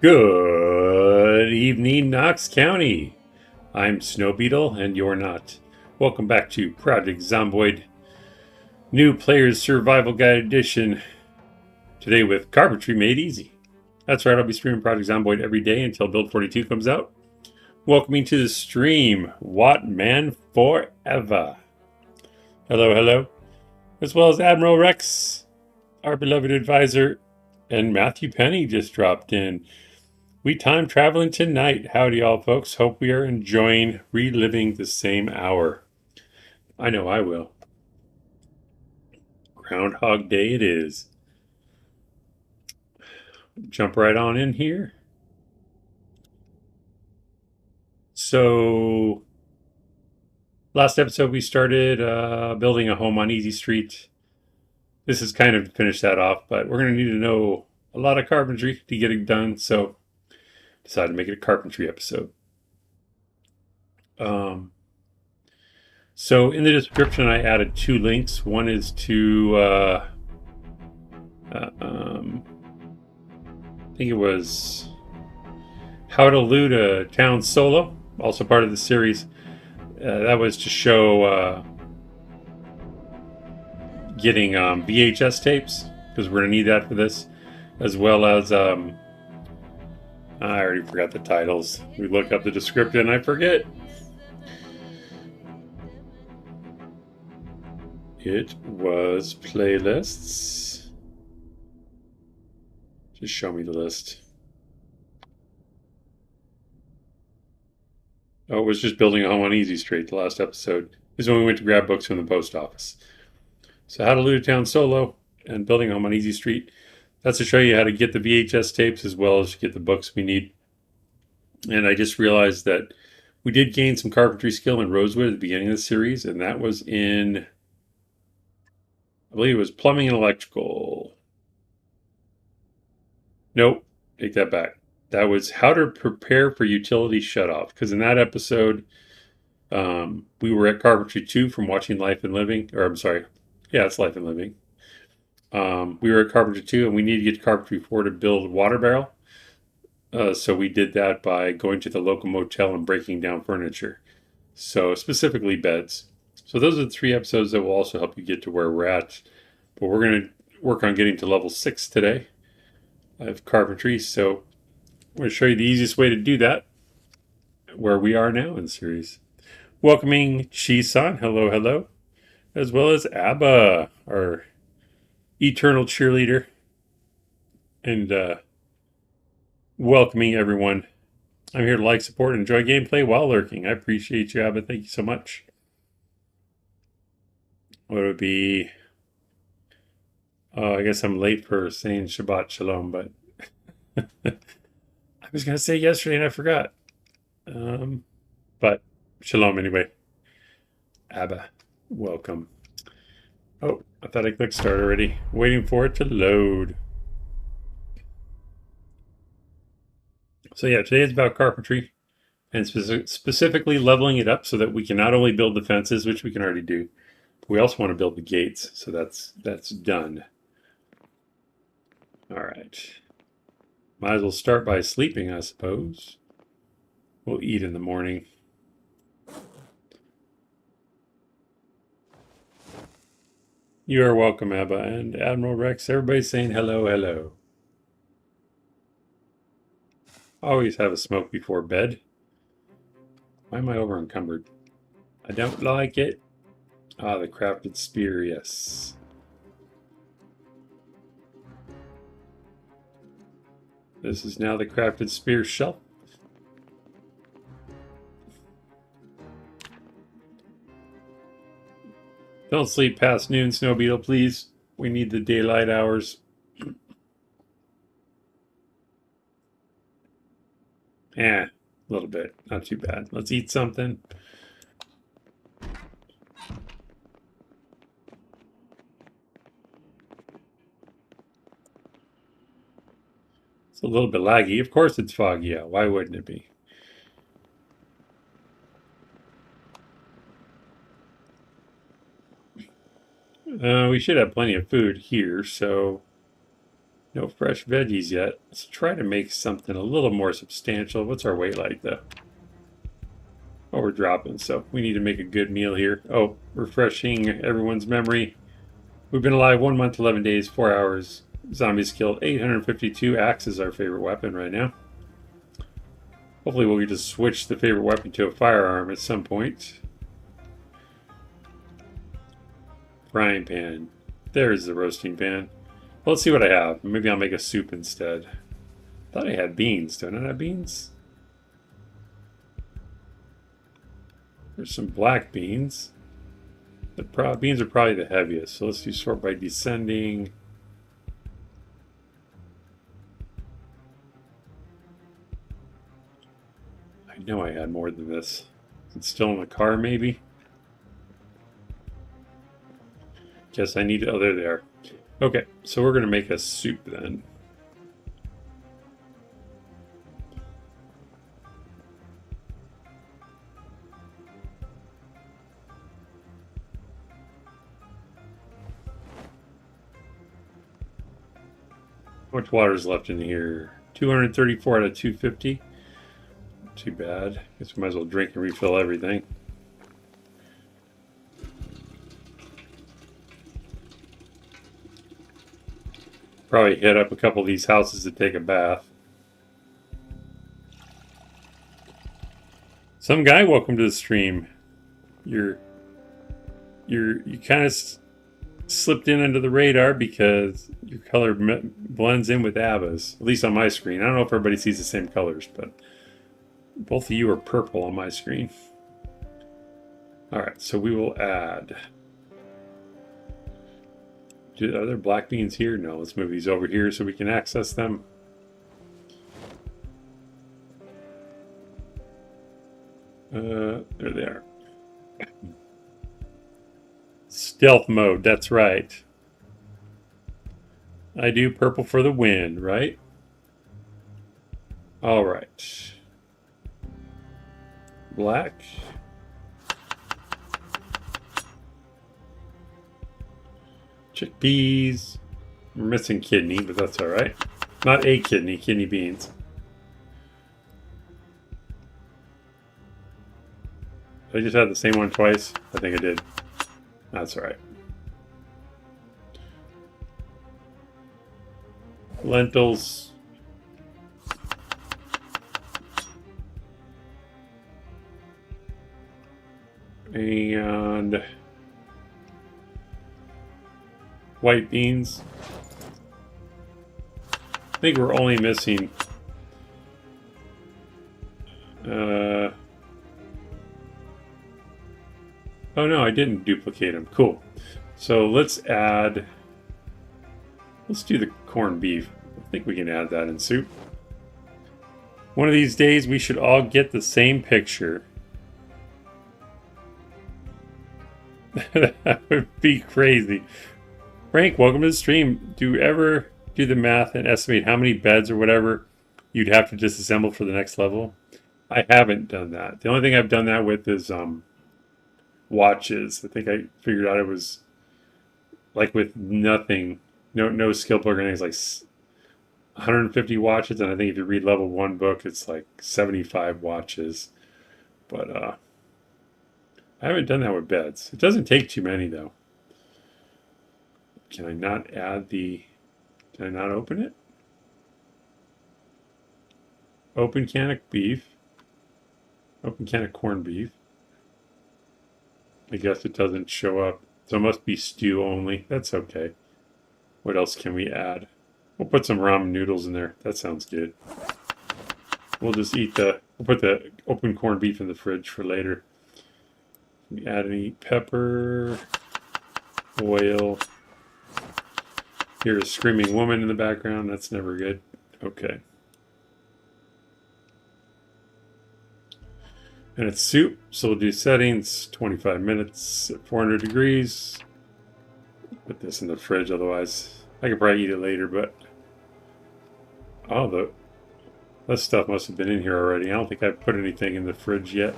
Good evening, Knox County. I'm Snow Beetle, and you're not. Welcome back to Project Zomboid, New Player's Survival Guide Edition. Today with Carpentry Made Easy. That's right, I'll be streaming Project Zomboid every day until Build 42 comes out. Welcoming to the stream, Wattman Forever. Hello, hello. As well as Admiral Rex, our beloved advisor, and Matthew Penny just dropped in. We time traveling tonight. Howdy, all folks. Hope we are enjoying reliving the same hour. I know I will. Groundhog Day it is. Jump right on in here. So, last episode we started building a home on Easy Street. This is kind of to finish that off, but we're going to need to know a lot of carpentry to get it done, so decided to make it a carpentry episode. So in the description, I added two links. One is to, I think it was How to Loot a Town Solo, also part of the series. That was to show getting VHS tapes, because we're going to need that for this, as well as, I already forgot the titles. We look up the description and I forget. It was playlists. Just show me the list. Oh, it was just building a home on Easy Street. The last episode is when we went to grab books from the post office. So How to Loot a Town Solo and building a home on Easy Street. That's to show you how to get the VHS tapes as well as get the books we need. And I just realized that we did gain some carpentry skill in Rosewood at the beginning of the series, and that was in, I believe it was plumbing and electrical. Nope, take that back. That was how to prepare for utility shutoff. Because in that episode, we were at Carpentry 2 from watching Life and Living. Or I'm sorry, yeah, it's Life and Living. We were at Carpentry 2 and we needed to get to Carpentry 4 to build water barrel. So we did that by going to the local motel and breaking down furniture. So specifically beds. So those are the 3 episodes that will also help you get to where we're at. But we're going to work on getting to level 6 today of carpentry. So I'm going to show you the easiest way to do that, where we are now in the series. Welcoming Chi-san, hello, hello. As well as Abba, our eternal cheerleader. And welcoming everyone. I'm here to like, support, and enjoy gameplay while lurking. I appreciate you, Abba. Thank you so much. What would it be? I guess I'm late for saying Shabbat Shalom, but I was going to say yesterday and I forgot. But Shalom anyway. Abba, welcome. Oh, I thought I clicked start already. Waiting for it to load. So yeah, today is about carpentry and specifically leveling it up so that we can not only build the fences, which we can already do, but we also want to build the gates. So that's done. All right. Might as well start by sleeping, I suppose. We'll eat in the morning. You are welcome, Abba and Admiral Rex. Everybody's saying hello, hello. Always have a smoke before bed. Why am I over encumbered? I don't like it. Ah, the crafted spear, yes. This is now the crafted spear shelf. Don't sleep past noon, Snow Beetle, please. We need the daylight hours. A little bit. Not too bad. Let's eat something. It's a little bit laggy. Of course it's foggy out. Why wouldn't it be? We should have plenty of food here, so No fresh veggies yet. Let's try to make something a little more substantial. What's our weight like, though? Oh, we're dropping, so we need to make a good meal here. Oh, refreshing everyone's memory. We've been alive 1 month, 11 days, 4 hours. Zombies killed 852. Axe is our favorite weapon right now. Hopefully we'll get to switch the favorite weapon to a firearm at some point. Frying pan. There's the roasting pan. Well, let's see what I have. Maybe I'll make a soup instead. I thought I had beans. Don't I have beans? There's some black beans. The beans are probably the heaviest, so let's do sort by descending. I know I had more than this. It's still in the car, maybe? Guess I need to... Oh, there they are. Okay, so we're going to make a soup then. How much water is left in here? 234 out of 250. Too bad. Guess we might as well drink and refill everything. Probably hit up a couple of these houses to take a bath. Some guy, welcome to the stream. You kind of slipped in under the radar because your color blends in with Ava's. At least on my screen. I don't know if everybody sees the same colors, but both of you are purple on my screen. Alright, so we will add... Are there black beans here? No, let's move these over here so we can access them. There they are. Stealth mode, that's right. I do purple for the win, right? Alright. Black. Chickpeas. We're missing kidney, but that's alright. Not a kidney, kidney beans. Did I just have the same one twice? I think I did. That's alright. Lentils. And white beans. I think we're only missing oh no, I didn't duplicate them. Cool. So let's do the corned beef. I think we can add that in soup. One of these days we should all get the same picture. That would be crazy. Frank, welcome to the stream. Do you ever do the math and estimate how many beds or whatever you'd have to disassemble for the next level? I haven't done that. The only thing I've done that with is watches. I think I figured out it was like with nothing, no skill book or anything, it's like 150 watches, and I think if you read level 1 book, it's like 75 watches. But I haven't done that with beds. It doesn't take too many though. Can I not add the... Can I not open it? Open can of beef. Open can of corned beef. I guess it doesn't show up. So it must be stew only. That's okay. What else can we add? We'll put some ramen noodles in there. That sounds good. We'll just eat we'll put the open corned beef in the fridge for later. Can we add any pepper? Oil. Here's a screaming woman in the background. That's never good. Okay. And it's soup, so we'll do settings, 25 minutes at 400 degrees. Put this in the fridge, otherwise I could probably eat it later, but... Oh, that stuff must have been in here already. I don't think I've put anything in the fridge yet.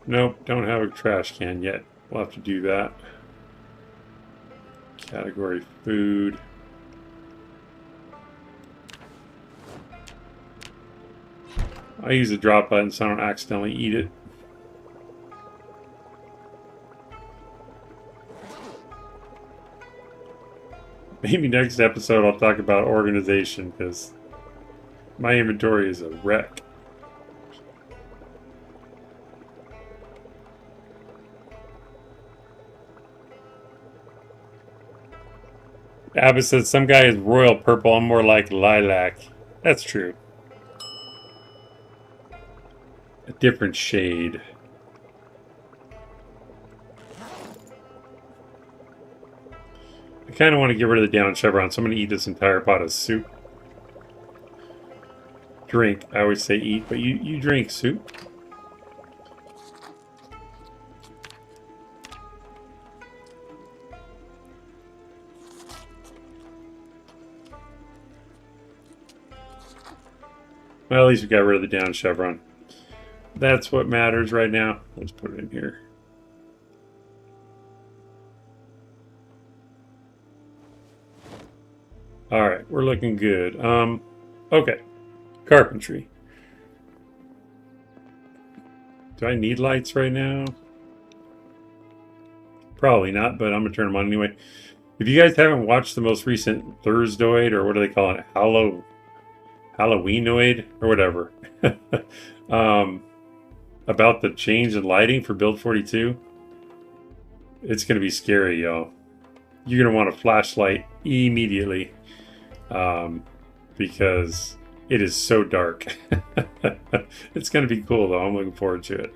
Nope, don't have a trash can yet. We'll have to do that. Category food. I use the drop button so I don't accidentally eat it. Maybe next episode I'll talk about organization because my inventory is a wreck. Abbott says some guy is royal purple. I'm more like lilac. That's true. A different shade. I kind of want to get rid of the down chevron, so I'm going to eat this entire pot of soup. Drink. I always say eat, but you drink soup. Well, at least we got rid of the down chevron. That's what matters right now. Let's put it in here. Alright, we're looking good. Okay. Carpentry. Do I need lights right now? Probably not, but I'm going to turn them on anyway. If you guys haven't watched the most recent Thursdoid, or what do they call it? Halloweenoid, or whatever. About the change in lighting for Build 42. It's going to be scary, y'all. You're going to want a flashlight immediately. Because it is so dark. It's going to be cool, though. I'm looking forward to it.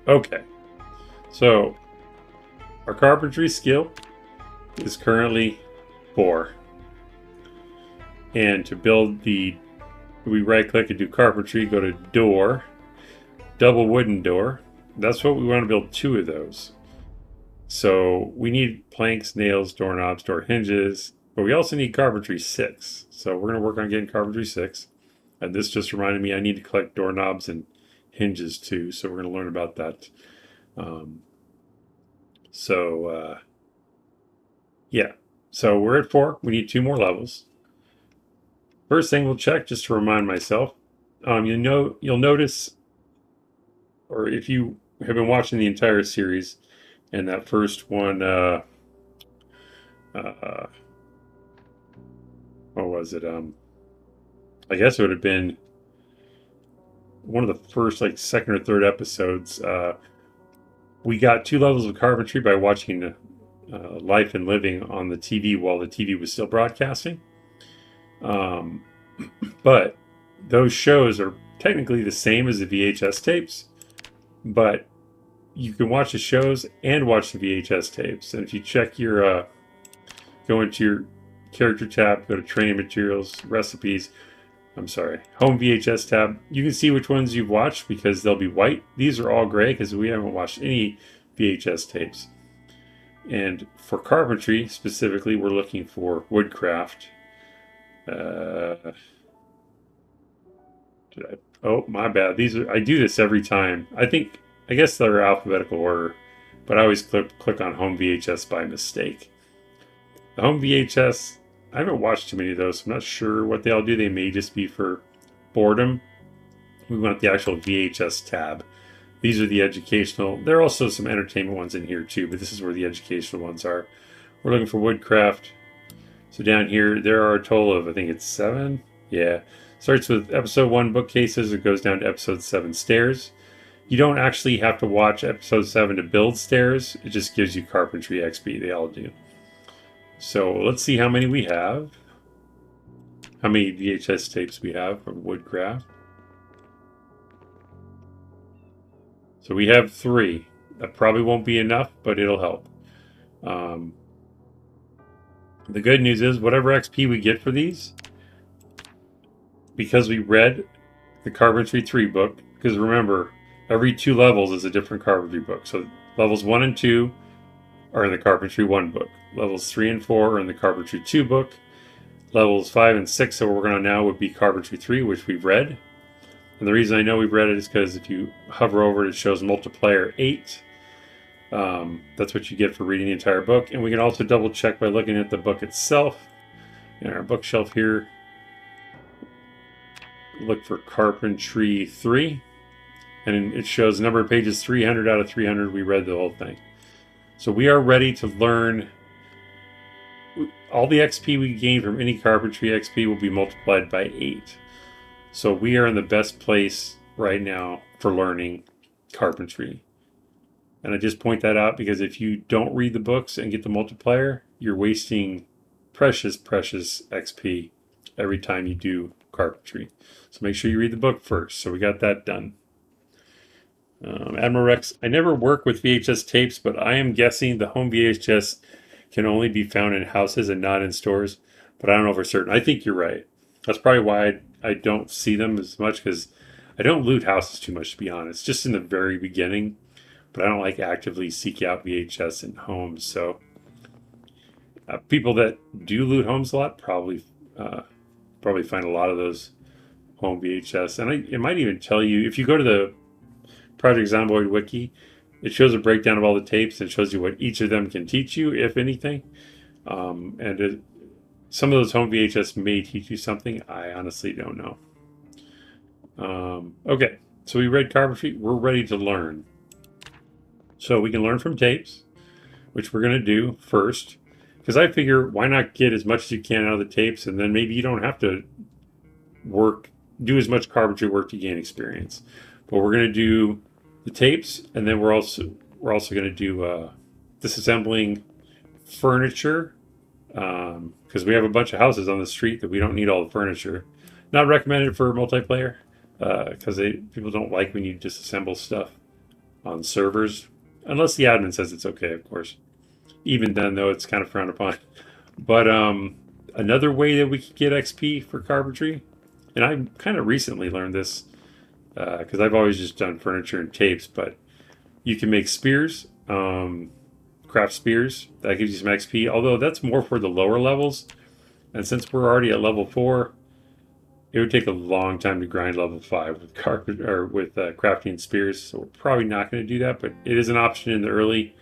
Okay. So, our carpentry skill is currently 4. And to build we right click and do carpentry, go to door, double wooden door. That's what we want to build 2 of those. So we need planks, nails, doorknobs, door hinges, but we also need carpentry 6. So we're going to work on getting carpentry 6. And this just reminded me I need to collect doorknobs and hinges too. So we're going to learn about that. Yeah. So we're at 4. We need 2 more levels. First thing we'll check, just to remind myself, you'll notice, or if you have been watching the entire series, and that first one, what was it? I guess it would have been one of the first, like, second or third episodes. We got 2 levels of carpentry by watching Life and Living on the TV while the TV was still broadcasting. But those shows are technically the same as the VHS tapes, but you can watch the shows and watch the VHS tapes. And if you check your, go into your character tab, go to training materials, recipes, home VHS tab, you can see which ones you've watched because they'll be white. These are all gray because we haven't watched any VHS tapes. And for carpentry specifically, we're looking for woodcraft. Oh, my bad. I do this every time. I guess they're alphabetical order, but I always click on home VHS by mistake. The home VHS, I haven't watched too many of those, so I'm not sure what they all do. They may just be for boredom. We want the actual VHS tab. These are the educational. There are also some entertainment ones in here too, but this is where the educational ones are. We're looking for woodcraft. So down here, there are a total of, I think it's 7. Yeah. Starts with episode 1 bookcases. It goes down to episode 7 stairs. You don't actually have to watch episode 7 to build stairs. It just gives you carpentry XP. They all do. So let's see how many we have. How many VHS tapes we have from woodcraft. So we have 3. That probably won't be enough, but it'll help. The good news is whatever XP we get for these, because we read the Carpentry 3 book, because remember, every 2 levels is a different Carpentry book. So levels 1 and 2 are in the Carpentry 1 book. Levels 3 and 4 are in the Carpentry 2 book. Levels 5 and 6 that we're working on now would be Carpentry 3, which we've read. And the reason I know we've read it is because if you hover over it, it shows multiplayer 8. That's what you get for reading the entire book. And we can also double check by looking at the book itself. In our bookshelf here, look for Carpentry 3. And it shows number of pages 300 out of 300. We read the whole thing. So we are ready to learn. All the XP we gain from any Carpentry XP will be multiplied by 8. So we are in the best place right now for learning Carpentry. And I just point that out because if you don't read the books and get the multiplier, you're wasting precious, precious XP every time you do Carpentry. So make sure you read the book first. So we got that done. Admiral Rex, I never work with VHS tapes, but I am guessing the home VHS can only be found in houses and not in stores. But I don't know for certain. I think you're right. That's probably why I don't see them as much, because I don't loot houses too much, to be honest. Just in the very beginning. But I don't like actively seek out VHS in homes. So people that do loot homes a lot probably find a lot of those home VHS. And it might even tell you, if you go to the Project Zomboid wiki, it shows a breakdown of all the tapes and shows you what each of them can teach you, if anything. Some of those home VHS may teach you something. I honestly don't know. Okay, so we read Carpentry. We're ready to learn. So we can learn from tapes, which we're going to do first. Because I figure, why not get as much as you can out of the tapes, and then maybe you don't have to do as much carpentry work to gain experience. But we're going to do the tapes, and then we're also going to do disassembling furniture, because we have a bunch of houses on the street that we don't need all the furniture. Not recommended for multiplayer, because people don't like when you disassemble stuff on servers, unless the admin says it's okay, of course. Even then, though, it's kind of frowned upon. But another way that we could get XP for carpentry, and I kind of recently learned this, because I've always just done furniture and tapes, but you can make spears, craft spears. That gives you some XP, although that's more for the lower levels. And since we're already at level 4, it would take a long time to grind level 5 with crafting spears. So we're probably not going to do that, but it is an option in the early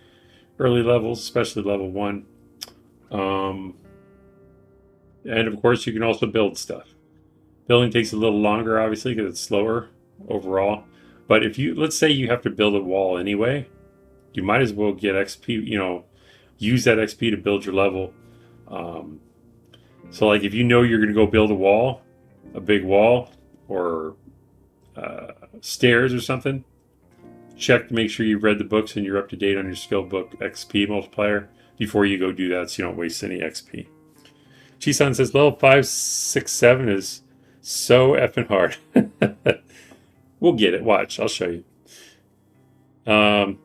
levels, especially level 1. And of course, you can also build stuff. Building takes a little longer, obviously, because it's slower overall. But if let's say you have to build a wall anyway, you might as well get XP, use that XP to build your level. So like if you know you're going to go build a big wall, or stairs or something, check to make sure you've read the books and you're up to date on your skill book XP multiplier before you go do that, so you don't waste any XP. Chisan says level 5, 6, 7 is so effing hard. We'll get it. Watch. I'll show you.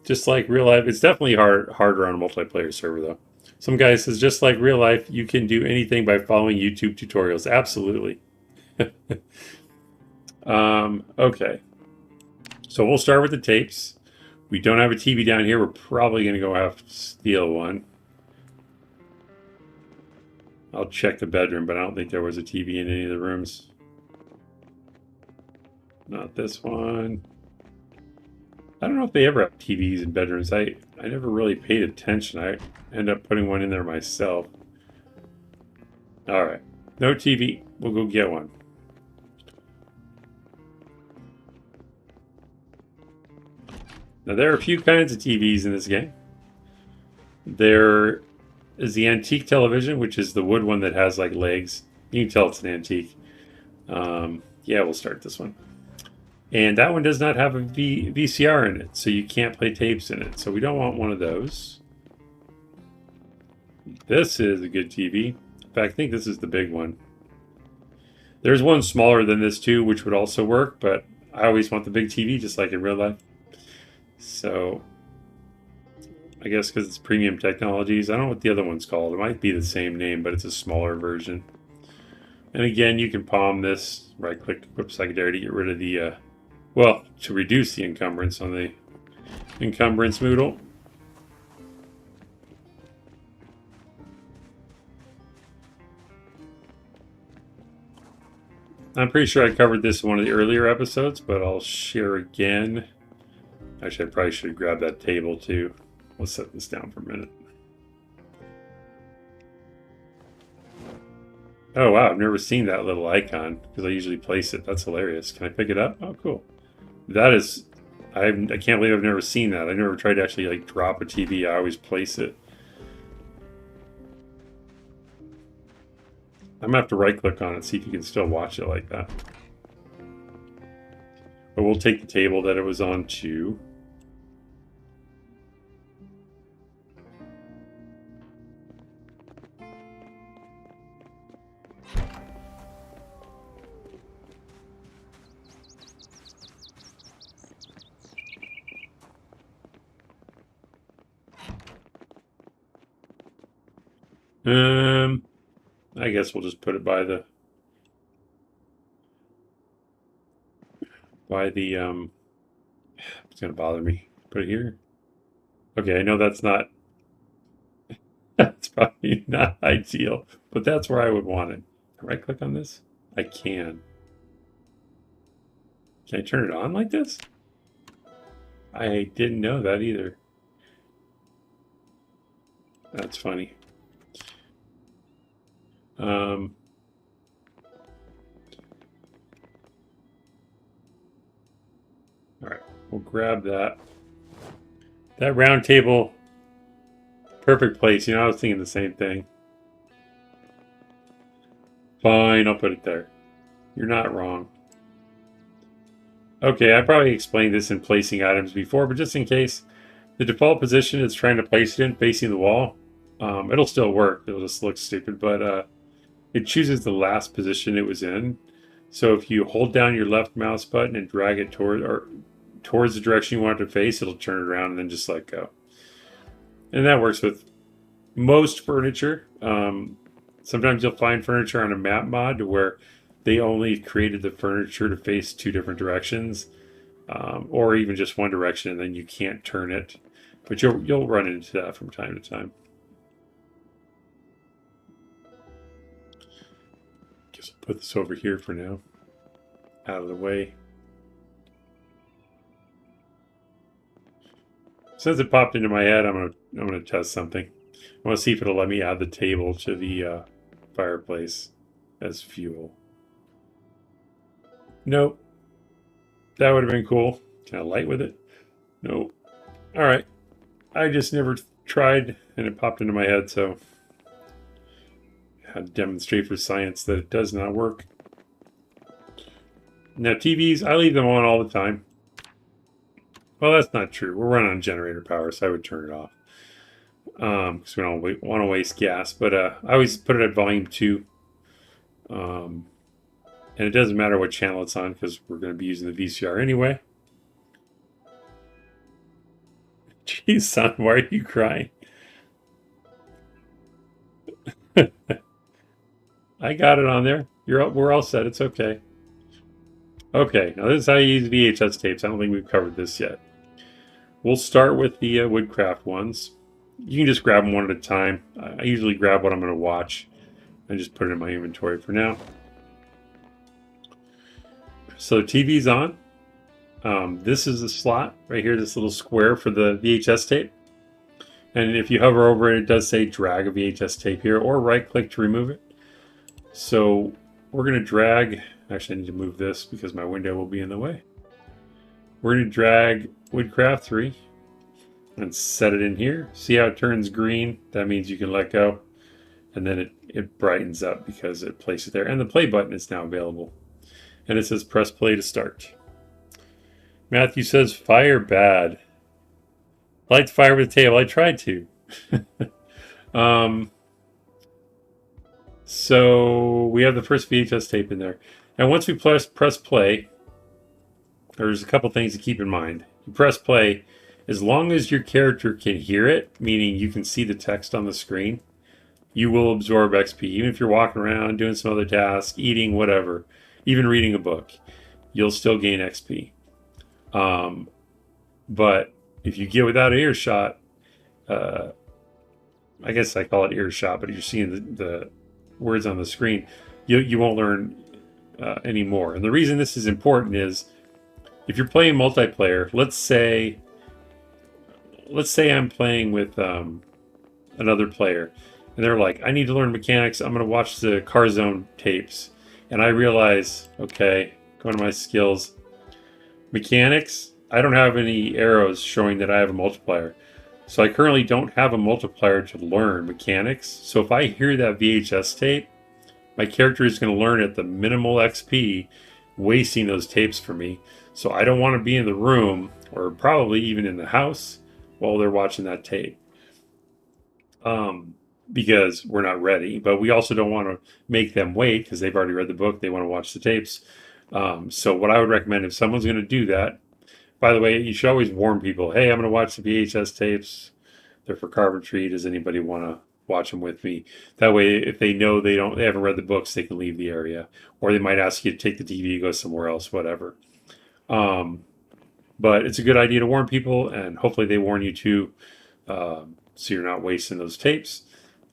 Just like real life, it's definitely harder on a multiplayer server, though. Some guy says, just like real life, you can do anything by following YouTube tutorials. Absolutely. Okay. So we'll start with the tapes. We don't have a TV down here. We're probably going to go have to steal one. I'll check the bedroom, but I don't think there was a TV in any of the rooms. Not this one. I don't know if they ever have TVs in bedrooms. I never really paid attention. I end up putting one in there myself. Alright. No TV. We'll go get one. Now, there are a few kinds of TVs in this game. There is the antique television, which is the wood one that has like legs. You can tell it's an antique. Yeah, we'll start this one. And that one does not have a VCR in it, so you can't play tapes in it. So we don't want one of those. This is a good TV. In fact, I think this is the big one. There's one smaller than this too, which would also work, but I always want the big TV, just like in real life. So I guess because it's premium technologies. I don't know what the other one's called. It might be the same name, but it's a smaller version. And again, you can palm this, right-click, equip secondary to get rid of the, well, to reduce the encumbrance on the encumbrance modal. I'm pretty sure I covered this in one of the earlier episodes, but I'll share again. Actually, I probably should grab that table too. We'll set this down for a minute. Oh wow, I've never seen that little icon because I usually place it. That's hilarious. Can I pick it up? Oh, cool. That is, I can't believe I've never seen that. I never tried to actually like drop a TV. I always place it. I'm gonna have to right click on it, see if you can still watch it like that. But we'll take the table that it was on too. I guess we'll just put it by the it's gonna bother me. Put it here. Okay, I know that's not that's probably not ideal, but that's where I would want it. Right click on this? I can. Can I turn it on like this? I didn't know that either. That's funny. All right, we'll grab that. That round table, perfect place. You know, I was thinking the same thing. Fine, I'll put it there. You're not wrong. Okay, I probably explained this in placing items before, but just in case, the default position is trying to place it in facing the wall. It'll still work. It'll just look stupid, but it chooses the last position it was in. So if you hold down your left mouse button and drag it towards the direction you want it to face, it'll turn it around and then just let go. And that works with most furniture. Sometimes you'll find furniture on a map mod where they only created the furniture to face two different directions, or even just one direction, and then you can't turn it. But you'll run into that from time to time. Guess I'll put this over here for now, out of the way. Since it popped into my head, I'm gonna test something. I want to see if it'll let me add the table to the fireplace as fuel. Nope. That would have been cool. Can I light with it? Nope. All right. I just never tried, and it popped into my head, so I had to demonstrate for science that it does not work. Now TVs, I leave them on all the time. Well, that's not true. We're running on generator power, so I would turn it off. Because we don't want to waste gas. But I always put it at volume 2. And it doesn't matter what channel it's on, because we're going to be using the VCR anyway. Jeez, son, why are you crying? I got it on there. We're all set. It's okay. Okay, now this is how you use VHS tapes. I don't think we've covered this yet. We'll start with the woodcraft ones. You can just grab them one at a time. I usually grab what I'm going to watch and just put it in my inventory for now. So TV's on. This is the slot right here, this little square for the VHS tape. And if you hover over it, it does say drag a VHS tape here, or right click to remove it. So we're going to drag, actually I need to move this because my window will be in the way. We're going to drag Woodcraft 3 and set it in here. See how it turns green? That means you can let go. And then it brightens up because it places it there. And the play button is now available. And it says press play to start. Matthew says fire bad. Light the fire with the table. I tried to. So we have the first VHS tape in there. And once we press play, there's a couple things to keep in mind. You press play, as long as your character can hear it, meaning you can see the text on the screen, you will absorb XP. Even if you're walking around, doing some other task, eating, whatever, even reading a book, you'll still gain XP. But if you get without earshot, I guess I call it earshot, but you're seeing the words on the screen, you won't learn anymore. And the reason this is important is if you're playing multiplayer, let's say I'm playing with another player, and they're like, I need to learn mechanics. I'm going to watch the Car Zone tapes, and I realize, okay, going to my skills, mechanics. I don't have any arrows showing that I have a multiplier. So I currently don't have a multiplier to learn mechanics. So if I hear that VHS tape, my character is going to learn at the minimal XP, wasting those tapes for me. So I don't want to be in the room, or probably even in the house, while they're watching that tape. Because we're not ready. But we also don't want to make them wait because they've already read the book. They want to watch the tapes. So what I would recommend if someone's going to do that, by the way, you should always warn people, hey, I'm going to watch the VHS tapes. They're for Carpentry. Does anybody want to watch them with me? That way, if they know they haven't read the books, they can leave the area. Or they might ask you to take the TV, go somewhere else, whatever. But it's a good idea to warn people, and hopefully they warn you too, so you're not wasting those tapes.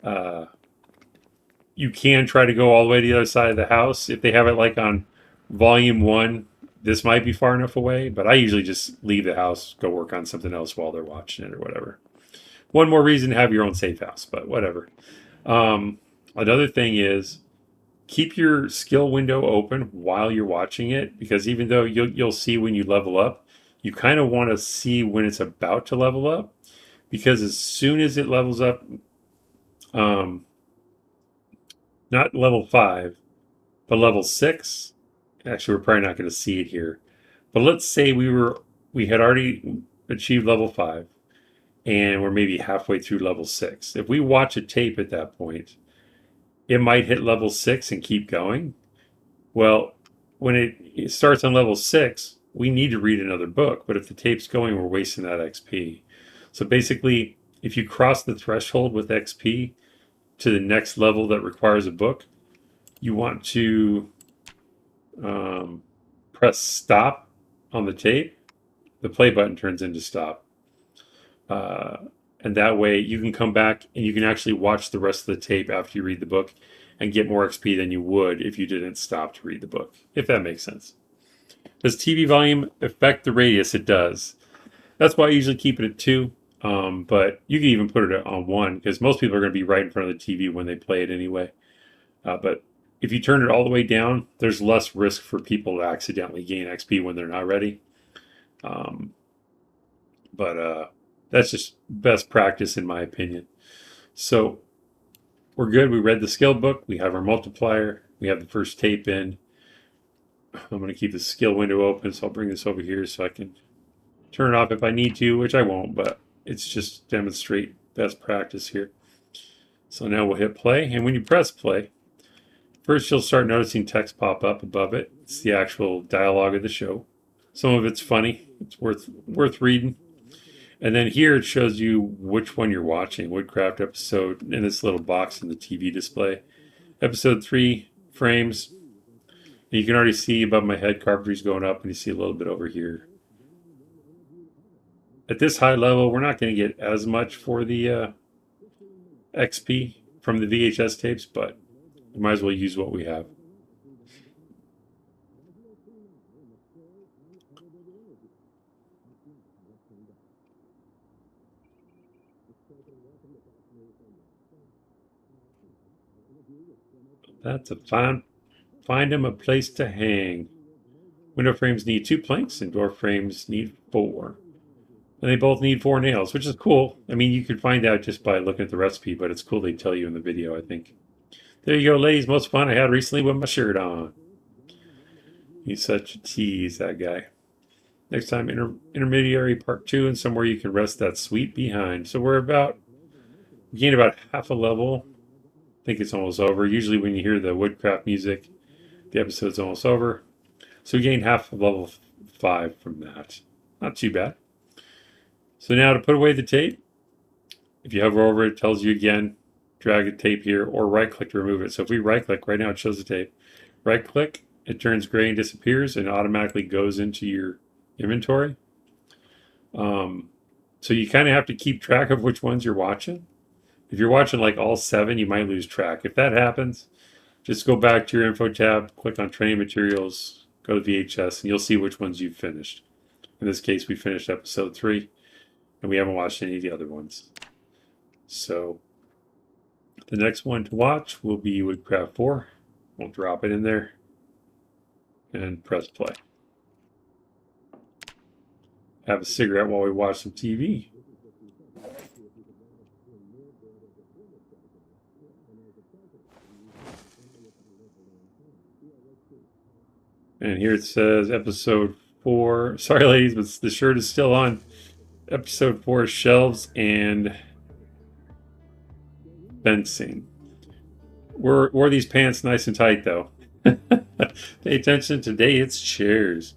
You can try to go all the way to the other side of the house. If they have it like on volume 1, this might be far enough away, but I usually just leave the house, go work on something else while they're watching it or whatever. One more reason to have your own safe house, but whatever. Another thing is keep your skill window open while you're watching it, because even though you'll see when you level up, you kind of want to see when it's about to level up, because as soon as it levels up, not level 5, but level 6, actually we're probably not going to see it here, but let's say we had already achieved level 5 and we're maybe halfway through level 6. If we watch a tape at that point, it might hit level 6 and keep going. Well, when it starts on level 6, we need to read another book, but if the tape's going, we're wasting that XP. So basically, if you cross the threshold with XP to the next level that requires a book, you want to press stop on the tape. The play button turns into stop. And that way you can come back and you can actually watch the rest of the tape after you read the book and get more XP than you would if you didn't stop to read the book, if that makes sense. Does TV volume affect the radius? It does. That's why I usually keep it at 2. But you can even put it on 1 because most people are going to be right in front of the TV when they play it anyway. But if you turn it all the way down, there's less risk for people to accidentally gain XP when they're not ready. But that's just best practice in my opinion. So we're good. We read the skill book. We have our multiplier. We have the first tape in. I'm going to keep the skill window open, so I'll bring this over here so I can turn it off if I need to, which I won't, but it's just demonstrate best practice here. So now we'll hit play, and when you press play, first you'll start noticing text pop up above it. It's the actual dialogue of the show. Some of it's funny. It's worth reading. And then here it shows you which one you're watching. Woodcraft episode in this little box in the TV display. Episode 3 frames. And you can already see above my head Carpentry's going up, and you see a little bit over here. At this high level, we're not going to get as much for the XP from the VHS tapes, but we might as well use what we have. That's a fine. Find him a place to hang. Window frames need 2 planks and door frames need 4. And they both need 4 nails, which is cool. I mean, you could find out just by looking at the recipe, but it's cool they tell you in the video, I think. There you go, ladies. Most fun I had recently with my shirt on. He's such a tease, that guy. Next time, intermediary part 2 and somewhere you can rest that sweet behind. So we gained about half a level. I think it's almost over. Usually when you hear the Woodcraft music, the episode's almost over. So we gained half of level 5 from that. Not too bad. So now to put away the tape, if you hover over it, it tells you again, drag the tape here, or right click to remove it. So if we right click, right now it shows the tape. Right click, it turns gray and disappears and automatically goes into your inventory. So you kind of have to keep track of which ones you're watching. If you're watching like all 7, you might lose track. If that happens, Just go back to your info tab, click on training materials, go to VHS, and you'll see which ones you've finished. In this case, we finished episode 3, and we haven't watched any of the other ones. So the next one to watch will be Woodcraft 4. We'll drop it in there and press play. Have a cigarette while we watch some TV. And here it says episode 4. Sorry, ladies, but the shirt is still on. Episode 4, shelves and fencing. Wore these pants nice and tight, though. Pay attention. Today it's chairs.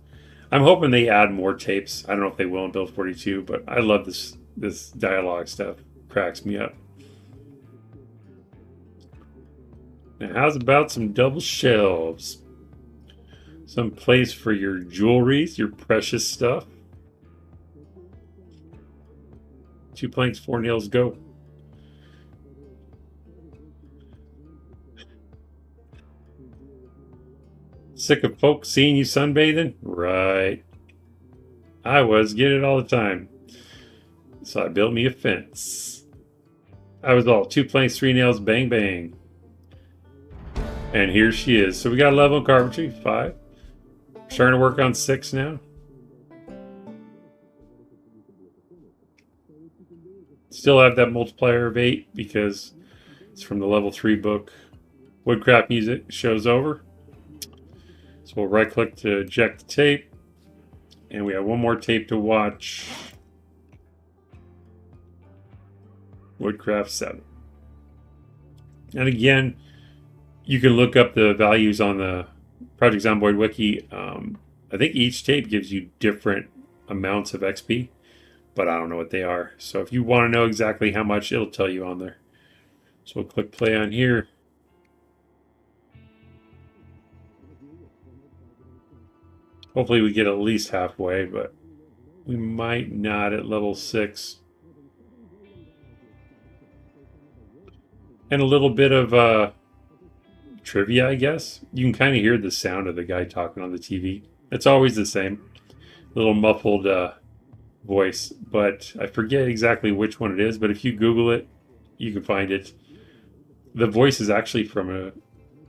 I'm hoping they add more tapes. I don't know if they will in Build 42, but I love this dialogue stuff. Cracks me up. Now, how's about some double shelves? Some place for your jewelries, your precious stuff. 2 planks, 4 nails, go. Sick of folks seeing you sunbathing? Right. I was. Get it all the time. So I built me a fence. I was all 2 planks, 3 nails, bang, bang. And here she is. So we got a level in carpentry, 5. Starting to work on 6 now. Still have that multiplier of 8 because it's from the level 3 book. Woodcraft music shows over. So we'll right click to eject the tape. And we have one more tape to watch. Woodcraft 7. And again, you can look up the values on the Project Zomboid wiki. I think each tape gives you different amounts of XP, but I don't know what they are. So if you want to know exactly how much, it'll tell you on there. So we'll click play on here. Hopefully we get at least halfway, but we might not at level 6. And a little bit of trivia, I guess. You can kind of hear the sound of the guy talking on the TV. It's always the same. Little muffled voice, but I forget exactly which one it is, but if you Google it, you can find it. The voice is actually from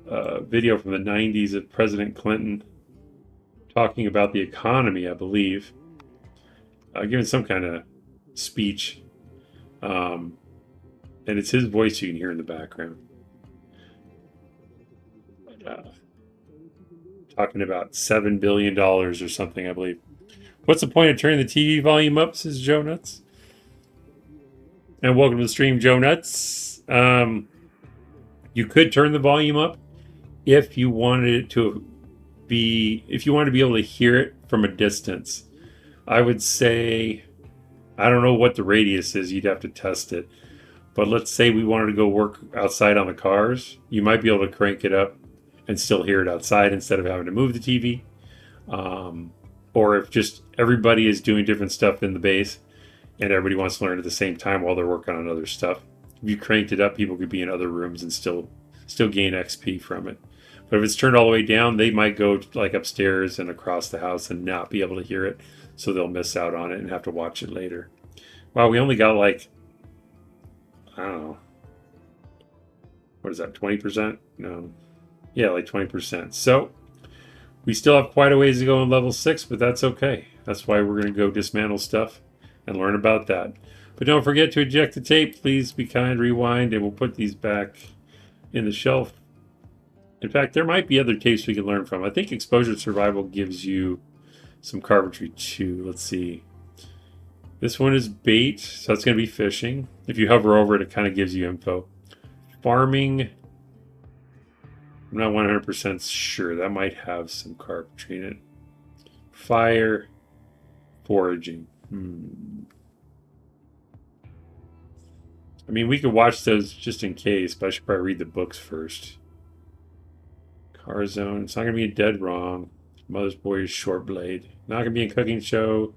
a video from the 90s of President Clinton talking about the economy, I believe. Giving some kind of speech. And it's his voice you can hear in the background. Talking about $7 billion or something, I believe. What's the point of turning the TV volume up, says Joe Nuts. And welcome to the stream, Joe Nuts. You could turn the volume up if you wanted it to be, if you wanted to be able to hear it from a distance. I would say, I don't know what the radius is, you'd have to test it. But let's say we wanted to go work outside on the cars, you might be able to crank it up and still hear it outside instead of having to move the TV. Or if just everybody is doing different stuff in the base and everybody wants to learn at the same time while they're working on other stuff. If you cranked it up, people could be in other rooms and still gain XP from it. But if it's turned all the way down, they might go like upstairs and across the house and not be able to hear it. So they'll miss out on it and have to watch it later. Wow, we only got like, I don't know. What is that, 20%? No. Yeah, like 20%. So we still have quite a ways to go in level 6, but that's okay. That's why we're going to go dismantle stuff and learn about that. But don't forget to eject the tape. Please be kind, rewind, and we'll put these back in the shelf. In fact, there might be other tapes we can learn from. I think Exposure Survival gives you some carpentry too. Let's see. This one is bait, so that's going to be fishing. If you hover over it, it kind of gives you info. Farming, I'm not 100% sure. That might have some carpentry in it. Fire, foraging. I mean, we could watch those just in case, but I should probably read the books first. Car Zone. It's not going to be a dead wrong. Mother's Boy's Short Blade. Not going to be a cooking show.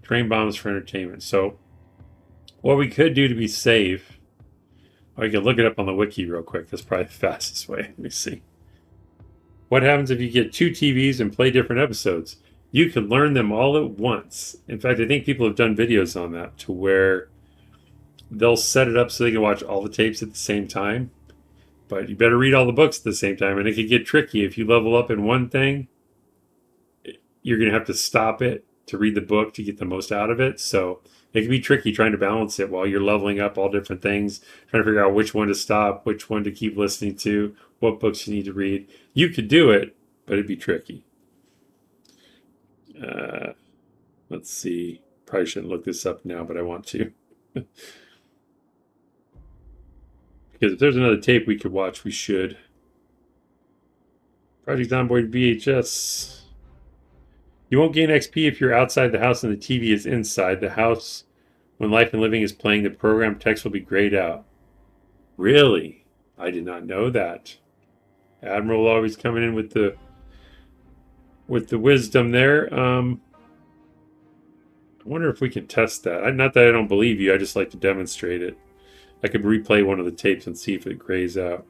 Train bombs for entertainment. So, what we could do to be safe, I can look it up on the wiki real quick. That's probably the fastest way. Let me see. What happens if you get two TVs and play different episodes? You can learn them all at once. In fact, I think people have done videos on that to where they'll set it up so they can watch all the tapes at the same time. But you better read all the books at the same time, and it can get tricky. If you level up in one thing, you're going to have to stop it to read the book to get the most out of it. So it can be tricky trying to balance it while you're leveling up all different things, trying to figure out which one to stop, which one to keep listening to, what books you need to read. You could do it, but it'd be tricky. Let's see. Probably shouldn't look this up now, but I want to. Because if there's another tape we could watch, we should. Project Zomboid VHS. You won't gain XP if you're outside the house and the TV is inside the house. When Life and Living is playing, the program text will be grayed out. Really? I did not know that. Admiral always coming in with the wisdom there. I wonder if we can test that. Not that I don't believe you, I just like to demonstrate it. I could replay one of the tapes and see if it grays out.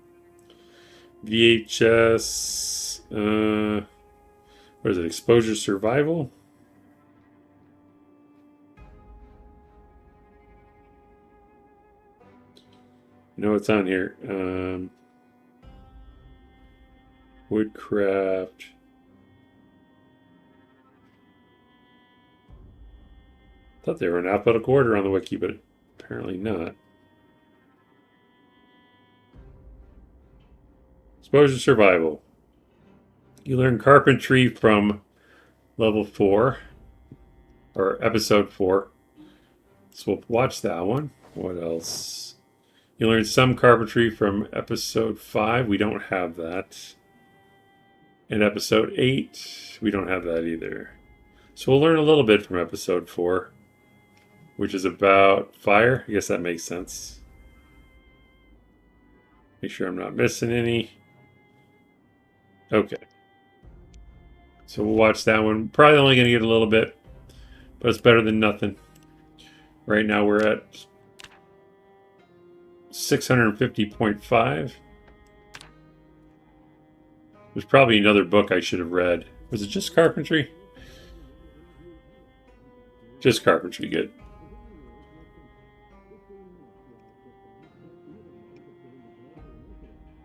VHS. What is it? Exposure survival? You know what's on here? Woodcraft. Thought they were in alphabetical order on the wiki, but apparently not. Exposure survival. You learn carpentry from level 4 or episode 4. So we'll watch that one. What else? You learn some carpentry from episode 5. We don't have that. In episode 8, we don't have that either. So we'll learn a little bit from episode 4, which is about fire. I guess that makes sense. Make sure I'm not missing any. Okay. So we'll watch that one. Probably only going to get a little bit, but it's better than nothing. Right now we're at 650.5. There's probably another book I should have read. Was it just Carpentry? Just Carpentry, good.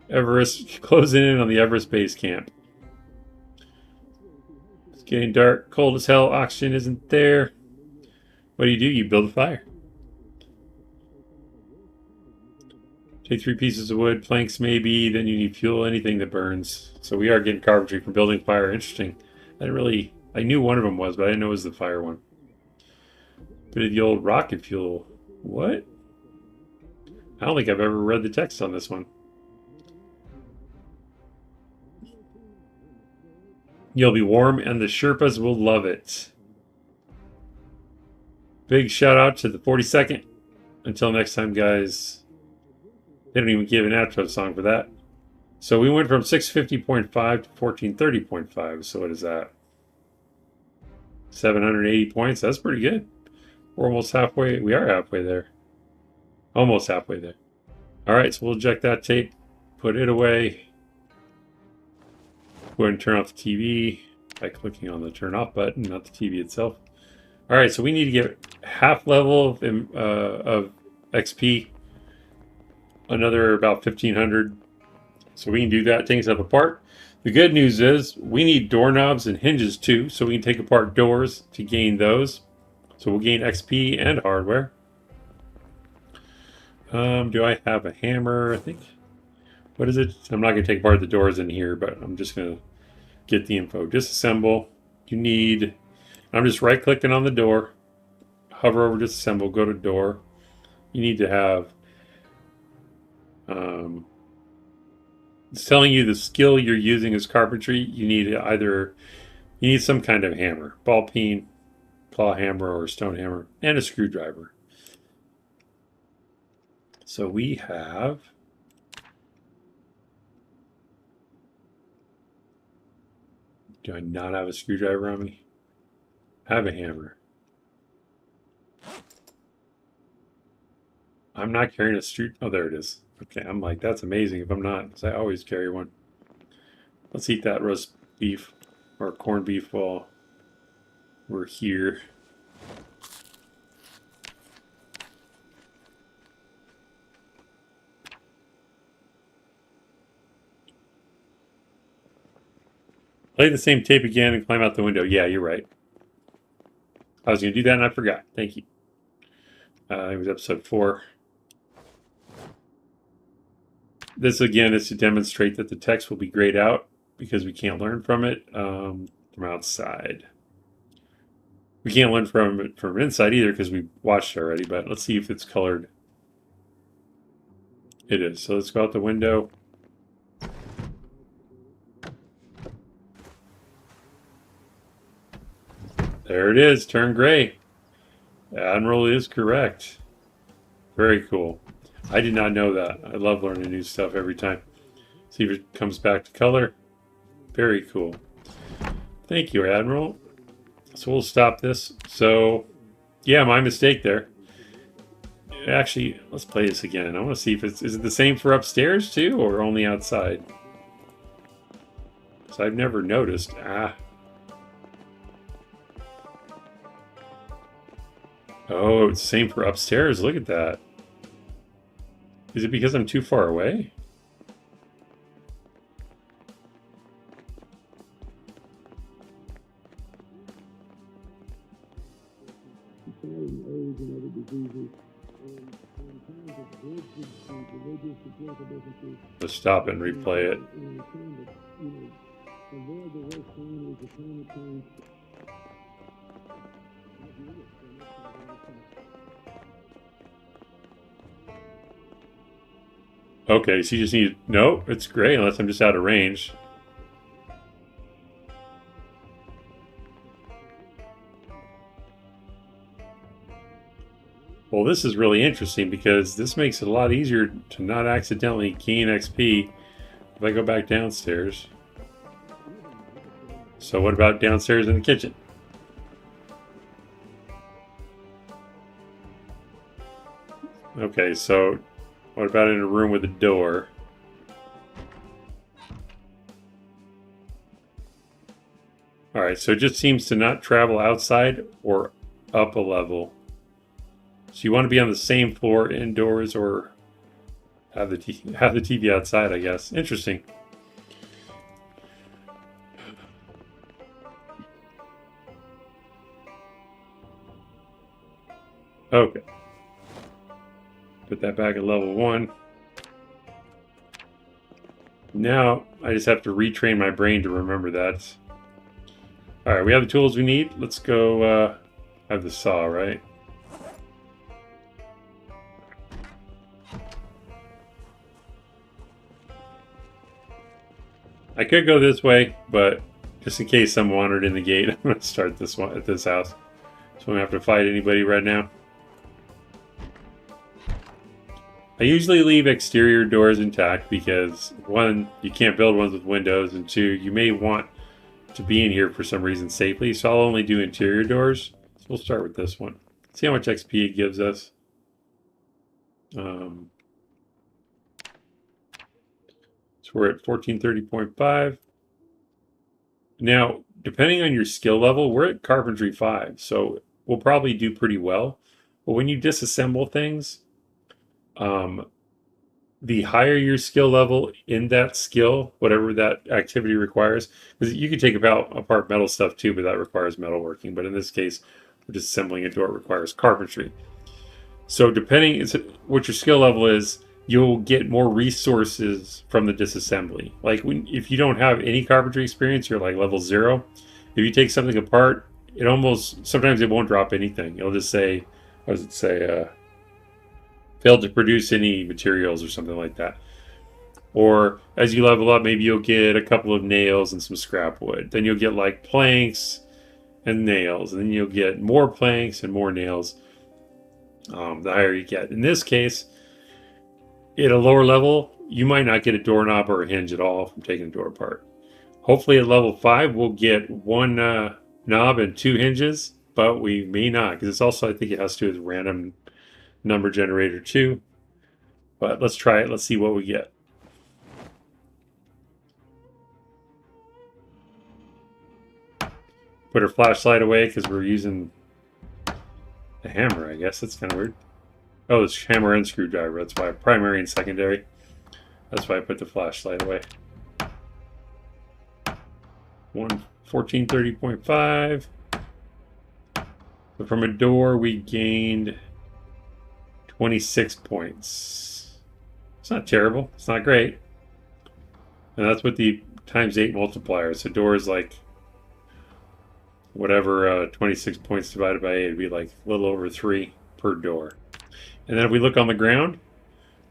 Everest, closing in on the Everest base camp. It's getting dark, cold as hell, oxygen isn't there. What do? You build a fire. Take 3 pieces of wood, planks maybe, then you need fuel, anything that burns. So we are getting carpentry from building fire. Interesting. I knew one of them was, but I didn't know it was the fire one. Bit of the old rocket fuel. What? I don't think I've ever read the text on this one. You'll be warm and the Sherpas will love it. Big shout out to the 42nd. Until next time, guys. They don't even give an outro song for that. So we went from 650.5 to 1430.5. So what is that? 780 points. That's pretty good. We're almost halfway. We are halfway there. Almost halfway there. All right, so we'll eject that tape. Put it away. Go ahead and turn off the TV by clicking on the turn off button, not the TV itself. All right, so we need to get half level of XP. Another about 1,500. So we can do that, taking stuff apart. The good news is we need doorknobs and hinges too, so we can take apart doors to gain those. So we'll gain XP and hardware. Do I have a hammer? I think. What is it? I'm not going to take apart the doors in here, but I'm just going to get the info. Disassemble. You need... I'm just right-clicking on the door. Hover over disassemble. Go to door. You need to have... it's telling you the skill you're using is carpentry. You need some kind of hammer. Ball peen, claw hammer, or stone hammer, and a screwdriver. So we have... Do I not have a screwdriver on me? I have a hammer. I'm not carrying a screw... Oh, there it is. Okay, I'm like, that's amazing if I'm not, because I always carry one. Let's eat that roast beef or corned beef while we're here. Play the same tape again and climb out the window. Yeah, you're right. I was going to do that and I forgot. Thank you. It was episode 4. This again is to demonstrate that the text will be grayed out because we can't learn from it from outside. We can't learn from it from inside either because we watched it already, but let's see if it's colored. It is. So let's go out the window. There it is. Turn gray. Admiral is correct. Very cool. I did not know that. I love learning new stuff every time. See if it comes back to color. Very cool. Thank you, Admiral. So we'll stop this. So, yeah, my mistake there. Actually, let's play this again. I want to see if is it the same for upstairs too, or only outside? So I've never noticed. Oh, it's the same for upstairs. Look at that. Is it because I'm too far away? Let's stop and replay it. Okay, so you just need... No, it's gray unless I'm just out of range. Well, this is really interesting because this makes it a lot easier to not accidentally gain XP if I go back downstairs. So what about downstairs in the kitchen? Okay, so what about in a room with a door? Alright, so it just seems to not travel outside or up a level. So you want to be on the same floor indoors or have the TV outside, I guess. Interesting. Okay. Put that back at level 1. Now, I just have to retrain my brain to remember that. Alright, we have the tools we need. Let's go, have the saw, right? I could go this way, but just in case someone wandered in the gate, I'm going to start this one at this house. So we don't have to fight anybody right now. I usually leave exterior doors intact because 1, you can't build ones with windows, and 2, you may want to be in here for some reason safely. So I'll only do interior doors. So we'll start with this one. See how much XP it gives us. So we're at 1430.5. Now, depending on your skill level, we're at Carpentry 5, so we'll probably do pretty well. But when you disassemble things, the higher your skill level in that skill, whatever that activity requires, because you can take apart metal stuff too, but that requires metalworking. But in this case, we're just assembling a door, it requires carpentry. So depending what your skill level is, you'll get more resources from the disassembly. Like if you don't have any carpentry experience, you're like level 0. If you take something apart, sometimes it won't drop anything. It'll just say, what does it say? Failed to produce any materials or something like that. Or as you level up, maybe you'll get a couple of nails and some scrap wood. Then you'll get like planks and nails. And then you'll get more planks and more nails the higher you get. In this case, at a lower level, you might not get a doorknob or a hinge at all from taking the door apart. Hopefully at level 5, we'll get 1 knob and 2 hinges, but we may not, because it's also, I think it has to do with random number generator 2. But let's try it. Let's see what we get. Put our flashlight away because we're using the hammer, I guess. That's kind of weird. Oh, it's hammer and screwdriver. That's why primary and secondary. That's why I put the flashlight away. 1430.5. So from a door, we gained 26 points. It's not terrible. It's not great. And that's with the ×8 multiplier. So door is like whatever 26 points divided by 8 would be like a little over 3 per door. And then if we look on the ground,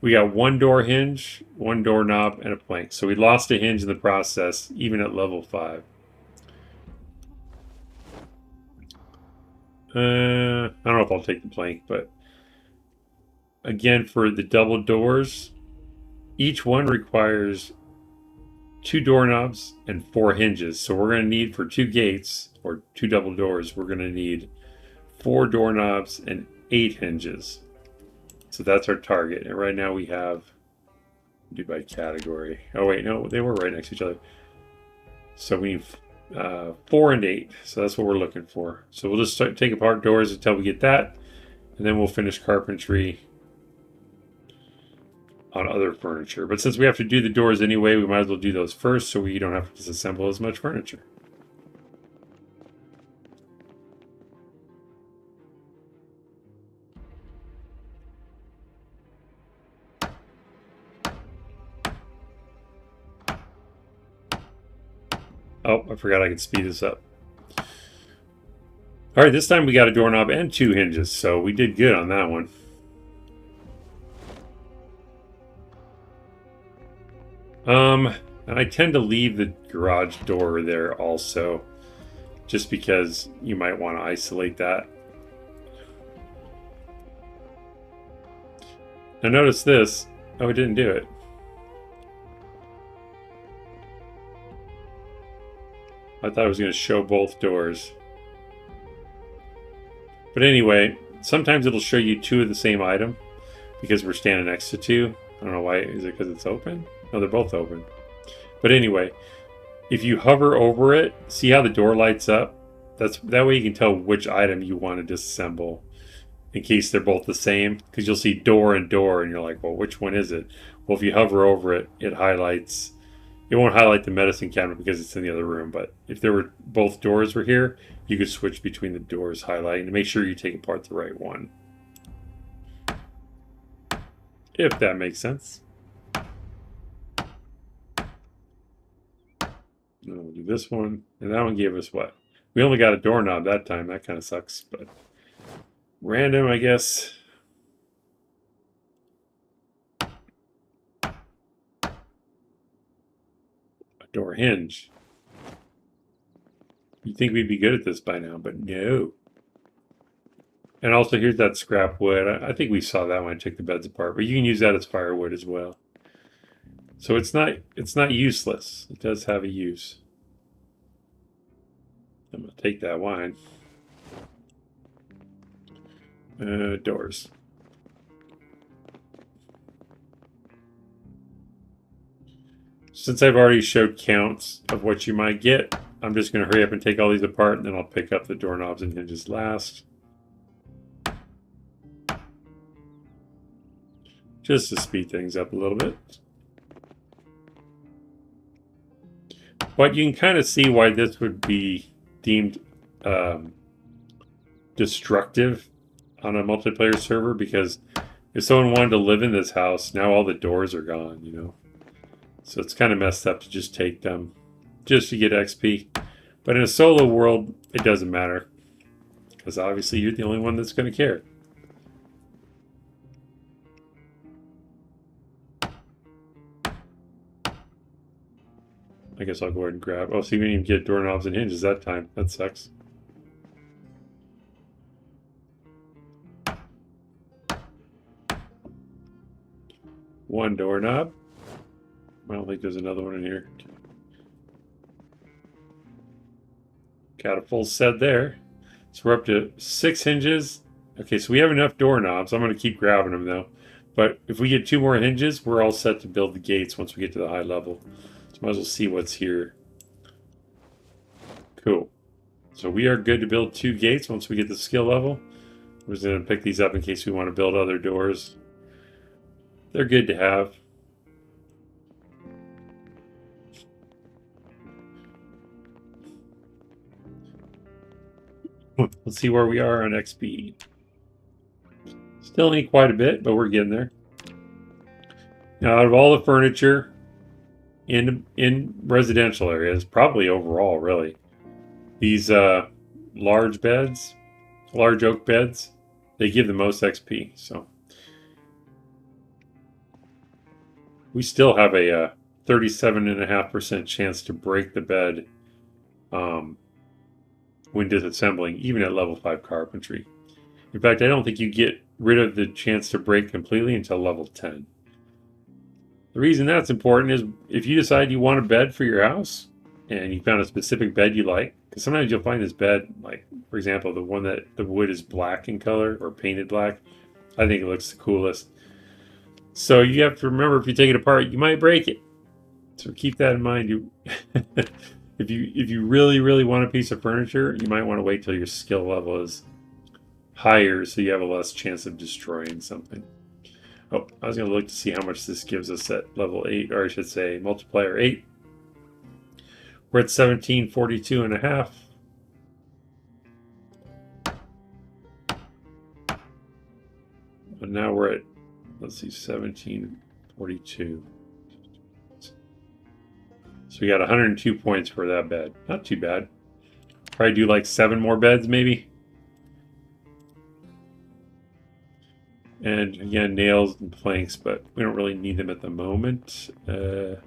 we got one door hinge, one doorknob, and a plank. So we lost a hinge in the process, even at level 5. I don't know if I'll take the plank, but again, for the double doors, each one requires 2 doorknobs and 4 hinges. So we're going to need, for 2 gates or 2 double doors, we're going to need 4 doorknobs and 8 hinges. So that's our target. And right now we have, do by category. Oh wait, no, they were right next to each other. So we need 4 and 8. So that's what we're looking for. So we'll just start take apart doors until we get that, and then we'll finish carpentry on other furniture. But since we have to do the doors anyway, we might as well do those first so we don't have to disassemble as much furniture. Oh, I forgot I could speed this up. All right, this time we got a doorknob and 2 hinges, so we did good on that one. And I tend to leave the garage door there also, just because you might want to isolate that. Now notice this. Oh, it didn't do it. I thought it was going to show both doors. But anyway, sometimes it'll show you 2 of the same item because we're standing next to 2. I don't know why. Is it because it's open? No, they're both open. But anyway, if you hover over it, see how the door lights up? That way you can tell which item you want to disassemble in case they're both the same. Because you'll see door and door and you're like, well, which one is it? Well, if you hover over it, it highlights. It won't highlight the medicine cabinet because it's in the other room, but if there were both doors were here, you could switch between the doors highlighting to make sure you take apart the right one. If that makes sense. Then we'll do this one, and that one gave us what? We only got a doorknob that time. That kind of sucks, but random, I guess. Door hinge. You'd think we'd be good at this by now, but no. And also here's that scrap wood. I think we saw that when I took the beds apart, but you can use that as firewood as well. So it's not useless. It does have a use. I'm gonna take that wine. Doors. Since I've already showed counts of what you might get, I'm just going to hurry up and take all these apart, and then I'll pick up the doorknobs and hinges last. Just to speed things up a little bit. But you can kind of see why this would be deemed destructive on a multiplayer server, because if someone wanted to live in this house, now all the doors are gone, you know. So it's kind of messed up to just take them just to get XP. But in a solo world, it doesn't matter. Because obviously you're the only one that's going to care. I guess I'll go ahead and grab... Oh, see, we didn't even get doorknobs and hinges that time. That sucks. One doorknob. I don't think there's another one in here. Got a full set there. So we're up to 6 hinges. Okay, so we have enough doorknobs. I'm going to keep grabbing them, though. But if we get 2 more hinges, we're all set to build the gates once we get to the high level. So might as well see what's here. Cool. So we are good to build 2 gates once we get the skill level. We're just going to pick these up in case we want to build other doors. They're good to have. Let's see where we are on XP. Still need quite a bit, but we're getting there. Now, out of all the furniture in residential areas, probably overall, really, these large beds, large oak beds, they give the most XP. So we still have a 37.5% chance to break the bed when disassembling, even at level 5 carpentry. In fact, I don't think you get rid of the chance to break completely until level 10. The reason that's important is if you decide you want a bed for your house and you found a specific bed you like, because sometimes you'll find this bed, like, for example, the one that the wood is black in color or painted black. I think it looks the coolest. So you have to remember, if you take it apart, you might break it. So keep that in mind. You if you really want a piece of furniture, you might want to wait till your skill level is higher so you have a less chance of destroying something. Oh, I was going to look to see how much this gives us at level 8, or I should say multiplier 8. We're at 1742.5. And now we're at, let's see, 1742. So we got 102 points for that bed. Not too bad. Probably do like 7 more beds, maybe. And again, nails and planks, but we don't really need them at the moment. Is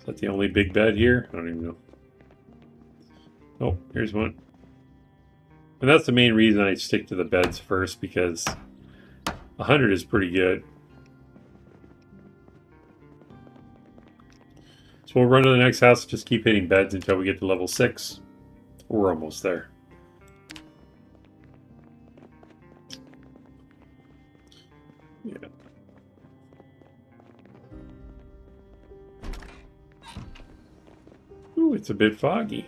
that the only big bed here? I don't even know. Oh, here's one. And that's the main reason I stick to the beds first, because 100 is pretty good. So we'll run to the next house, just keep hitting beds until we get to level 6. We're almost there. Yeah. Ooh, it's a bit foggy.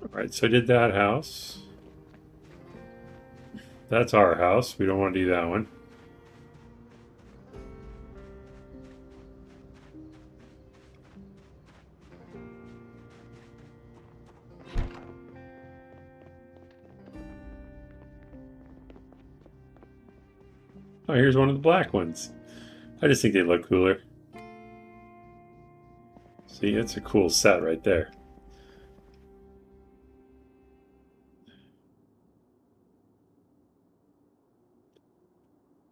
Alright, so I did that house. That's our house. We don't want to do that one. Oh, here's one of the black ones. I just think they look cooler. See, it's a cool set right there.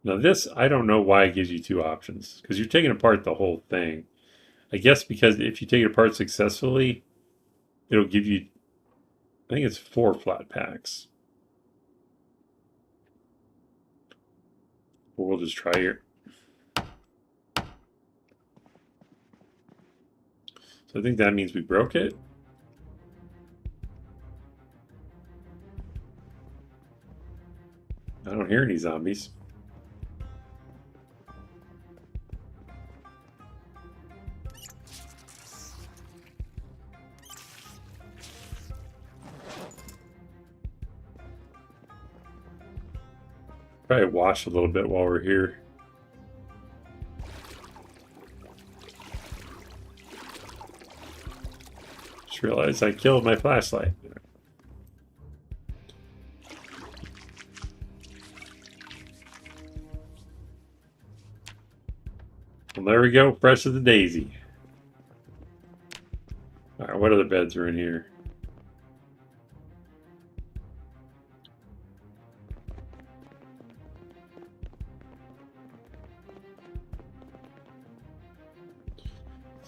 Now this, I don't know why it gives you 2 options, because you're taking apart the whole thing. I guess because if you take it apart successfully, it'll give you, I think it's 4 flat packs. But we'll just try here. So I think that means we broke it. I don't hear any zombies. Probably wash a little bit while we're here. Just realized I killed my flashlight. Well, there we go, fresh as a daisy. Alright, what other beds are in here?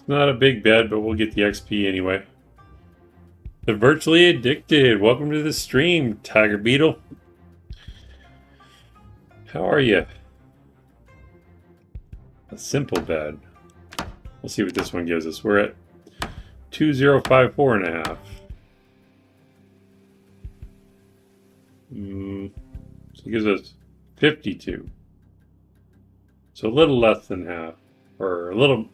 Not a big bed, but we'll get the XP anyway. The Virtually Addicted. Welcome to the stream, Tiger Beetle. How are you? A simple bed. Well, Let's see what this one gives us. We're at 2054.5. So it gives us 52. So a little less than half, or a little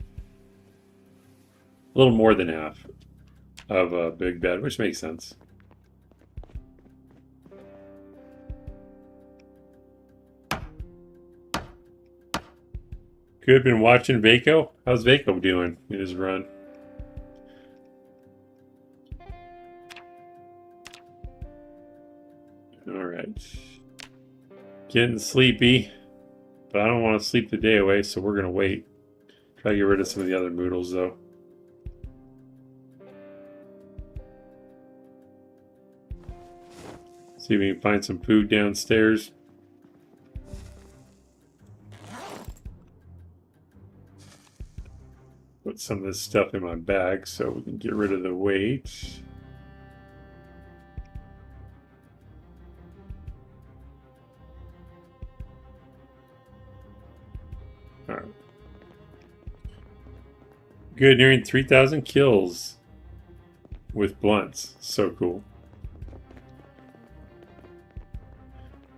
more than half of a big bed, which makes sense. Good, been watching Vaco. How's Vaco doing in his run? Alright. Getting sleepy, but I don't want to sleep the day away, so we're going to wait. Try to get rid of some of the other noodles, though. See if we can find some food downstairs. Put some of this stuff in my bag so we can get rid of the weight. All right. Good, nearing 3,000 kills with blunts. So cool.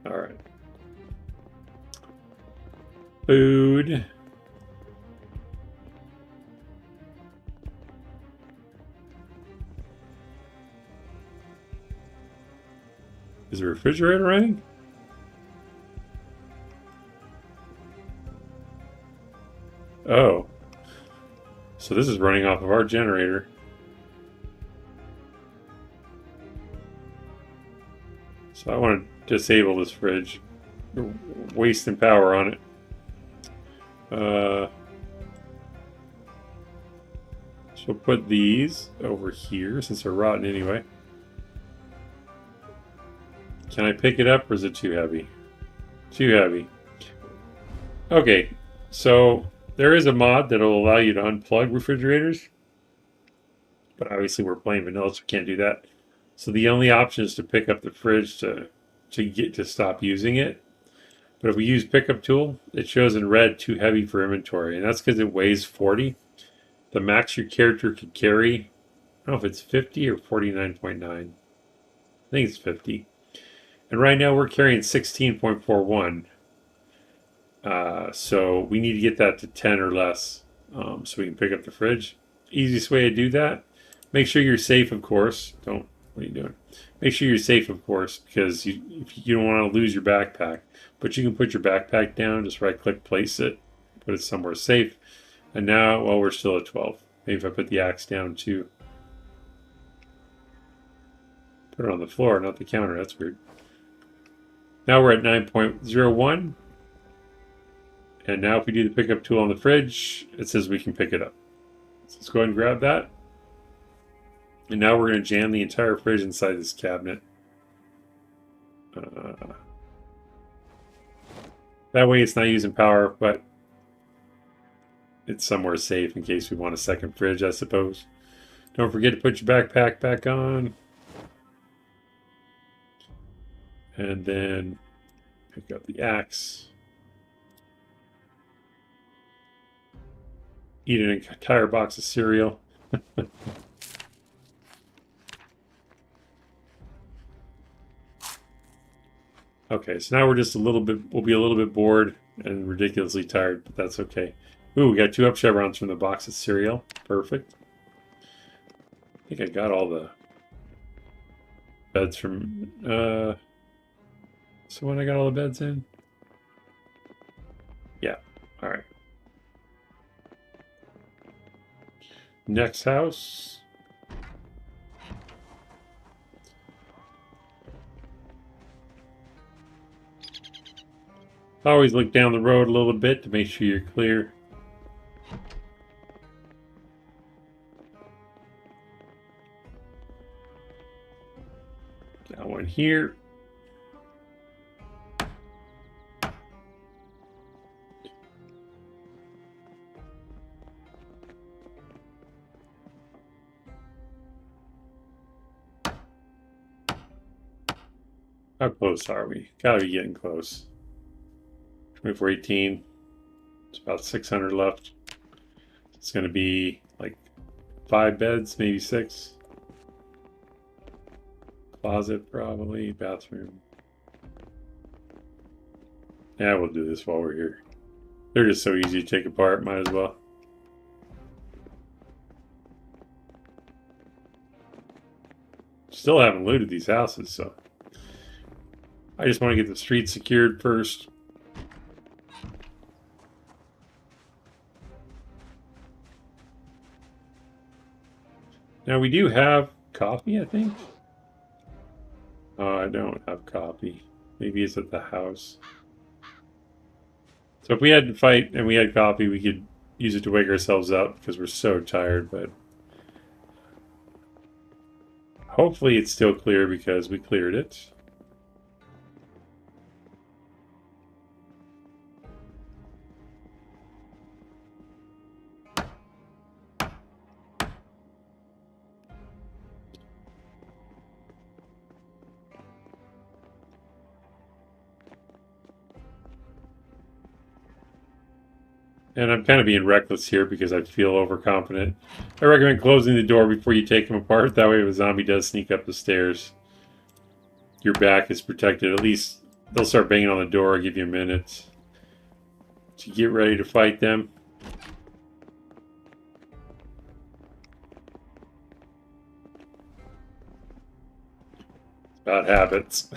All right. Food. Is the refrigerator running? Oh. So this is running off of our generator. So I want to disable this fridge. We're wasting power on it. So put these over here since they're rotten anyway. Can I pick it up or is it too heavy? Too heavy. Okay, so there is a mod that will allow you to unplug refrigerators. But obviously we're playing vanilla, so we can't do that. So the only option is to pick up the fridge to get to stop using it. But if we use pickup tool, it shows in red too heavy for inventory. And that's because it weighs 40. The max your character could carry, I don't know if it's 50 or 49.9. I think it's 50. And right now we're carrying 16.41. So we need to get that to 10 or less so we can pick up the fridge. Easiest way to do that, make sure you're safe, of course. What are you doing? Make sure you're safe, of course, because you don't want to lose your backpack. But you can put your backpack down, just right click, place it, put it somewhere safe. And now, well, we're still at 12. Maybe if I put the axe down too. Put it on the floor, not the counter. That's weird. Now we're at 9.01. And now if we do the pickup tool on the fridge, it says we can pick it up. So let's go ahead and grab that. And now we're going to jam the entire fridge inside this cabinet. That way it's not using power, but it's somewhere safe in case we want a second fridge, I suppose. Don't forget to put your backpack back on. And then pick up the axe. Eat an entire box of cereal. Okay, so now we'll be a little bit bored and ridiculously tired, but that's okay. Ooh, we got 2 up chevrons from the box of cereal. Perfect. I think I got all the beds from, so when I got all the beds in? Yeah, all right. Next house. Always look down the road a little bit to make sure you're clear. Got one here. How close are we? Gotta be getting close. 2418. It's about 600 left. It's going to be like 5 beds, maybe 6. Closet, probably. Bathroom. Yeah, we'll do this while we're here. They're just so easy to take apart, might as well. Still haven't looted these houses, so I just want to get the street secured first. Now we do have coffee, I think. Oh, I don't have coffee. Maybe it's at the house. So if we had to fight and we had coffee, we could use it to wake ourselves up because we're so tired, but hopefully it's still clear because we cleared it. And I'm kind of being reckless here because I feel overconfident. I recommend closing the door before you take them apart. That way if a zombie does sneak up the stairs, your back is protected. At least they'll start banging on the door. I'll give you a minute to get ready to fight them. It's about habits.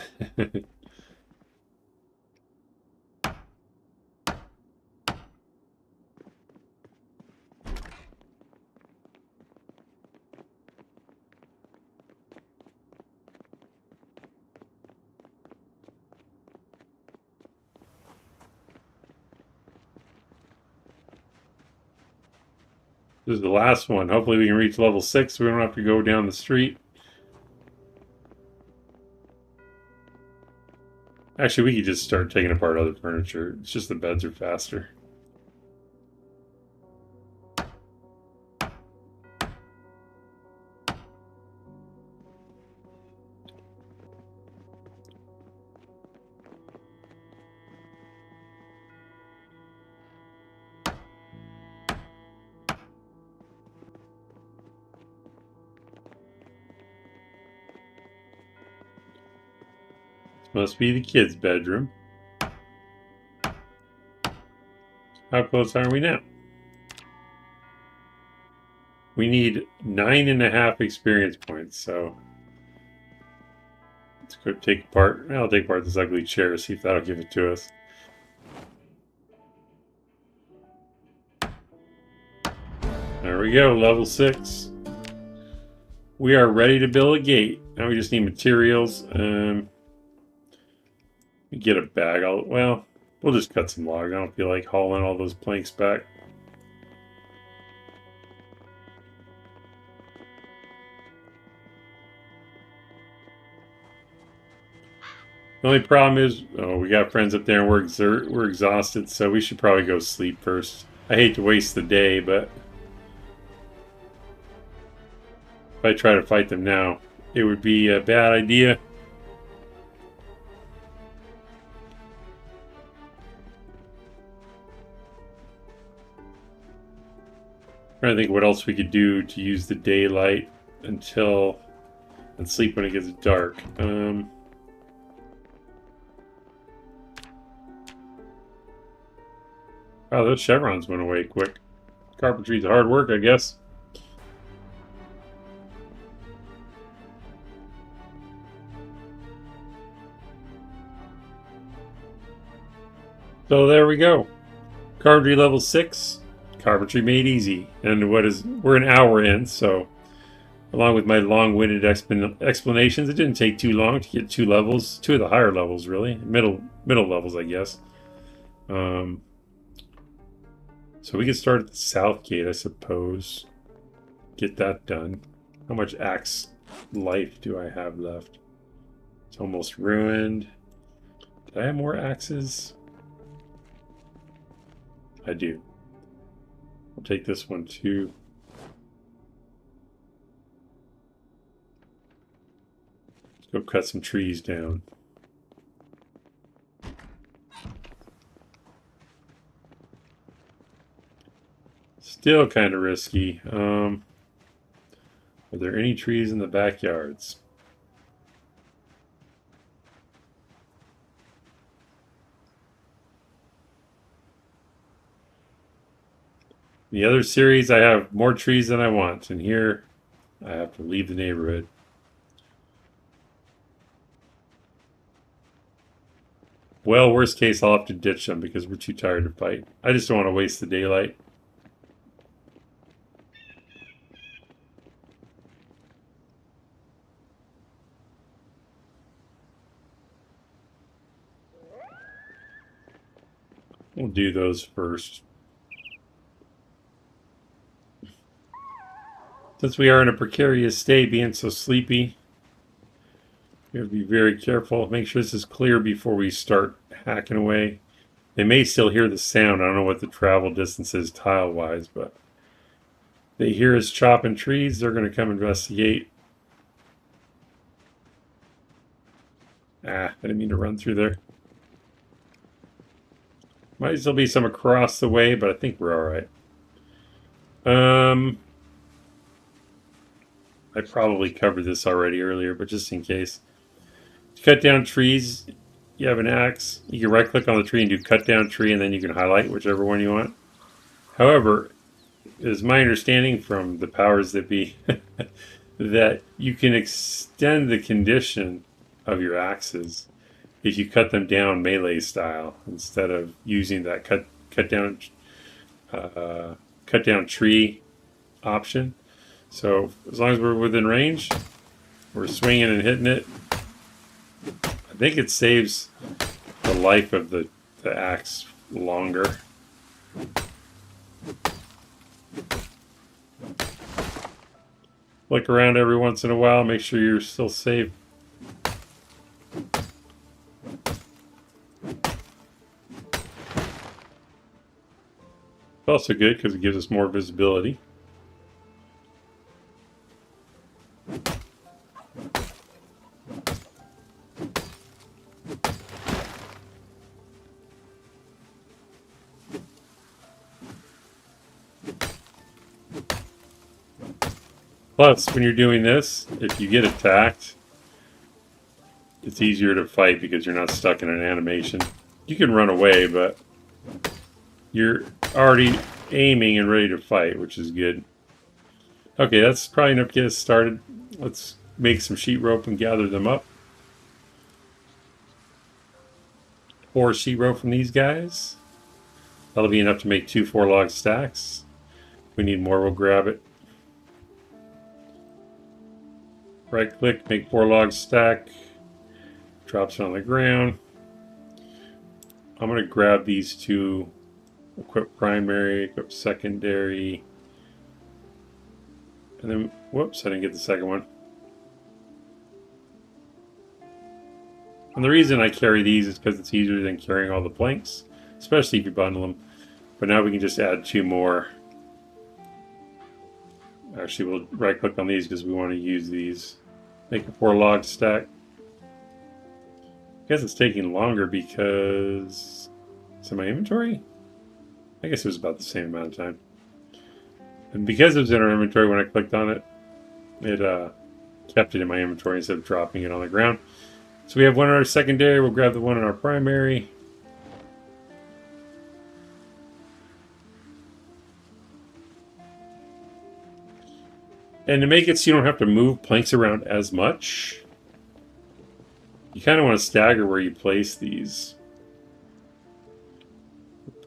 This is the last one. Hopefully we can reach level 6 so we don't have to go down the street. Actually, we could just start taking apart other furniture. It's just the beds are faster. Must be the kids' bedroom. How close are we now? We need 9.5 experience points, so let's go take apart. I'll take apart this ugly chair, see if that'll give it to us. There we go, level 6. We are ready to build a gate. Now we just need materials. Get a bag. Well, we'll just cut some logs. I don't feel like hauling all those planks back. The only problem is, we got friends up there and we're exhausted, so we should probably go sleep first. I hate to waste the day, but if I try to fight them now, it would be a bad idea. Trying to think what else we could do to use the daylight and sleep when it gets dark. Wow, those chevrons went away quick. Carpentry's hard work, I guess. So there we go. Carpentry level 6. Carpentry made easy. And we're an hour in, so along with my long-winded explanations, it didn't take too long to get 2 levels. 2 of the higher levels, really. Middle levels, I guess. So we can start at the south gate, I suppose. Get that done. How much axe life do I have left? It's almost ruined. Did I have more axes? I do. I'll take this one too. Let's go cut some trees down. Still kind of risky. Are there any trees in the backyards? The other series, I have more trees than I want, and here I have to leave the neighborhood. Well, worst case, I'll have to ditch them because we're too tired to fight. I just don't want to waste the daylight. We'll do those first. Since we are in a precarious state, being so sleepy, we have to be very careful. Make sure this is clear before we start hacking away. They may still hear the sound. I don't know what the travel distance is tile-wise, but they hear us chopping trees. They're going to come investigate. I didn't mean to run through there. Might still be some across the way, but I think we're all right. I probably covered this already earlier, but just in case. To cut down trees, you have an axe. You can right-click on the tree and do cut down tree, and then you can highlight whichever one you want. However, it is my understanding from the powers that be that you can extend the condition of your axes if you cut them down melee style instead of using that cut down tree option. So as long as we're within range, we're swinging and hitting it. I think it saves the life of the axe longer. Look around every once in a while, make sure you're still safe. It's also good because it gives us more visibility. Plus, when you're doing this, if you get attacked, it's easier to fight because you're not stuck in an animation. You can run away, but you're already aiming and ready to fight, which is good. Okay, that's probably enough to get us started. Let's make some sheet rope and gather them up. 4 sheet rope from these guys. That'll be enough to make 2 4-log stacks. If we need more, we'll grab it. Right click, make 4-log stack. Drops it on the ground. I'm going to grab these 2. Equip primary, equip secondary. And then, whoops, I didn't get the second one. And the reason I carry these is because it's easier than carrying all the planks, especially if you bundle them. But now we can just add 2 more. Actually, we'll right click on these because we want to use these. Make a 4-log stack. I guess it's taking longer because it's in my inventory? I guess it was about the same amount of time. And because it was in our inventory when I clicked on it, it kept it in my inventory instead of dropping it on the ground. So we have one in our secondary. We'll grab the one in our primary. And to make it so you don't have to move planks around as much, you kind of want to stagger where you place these.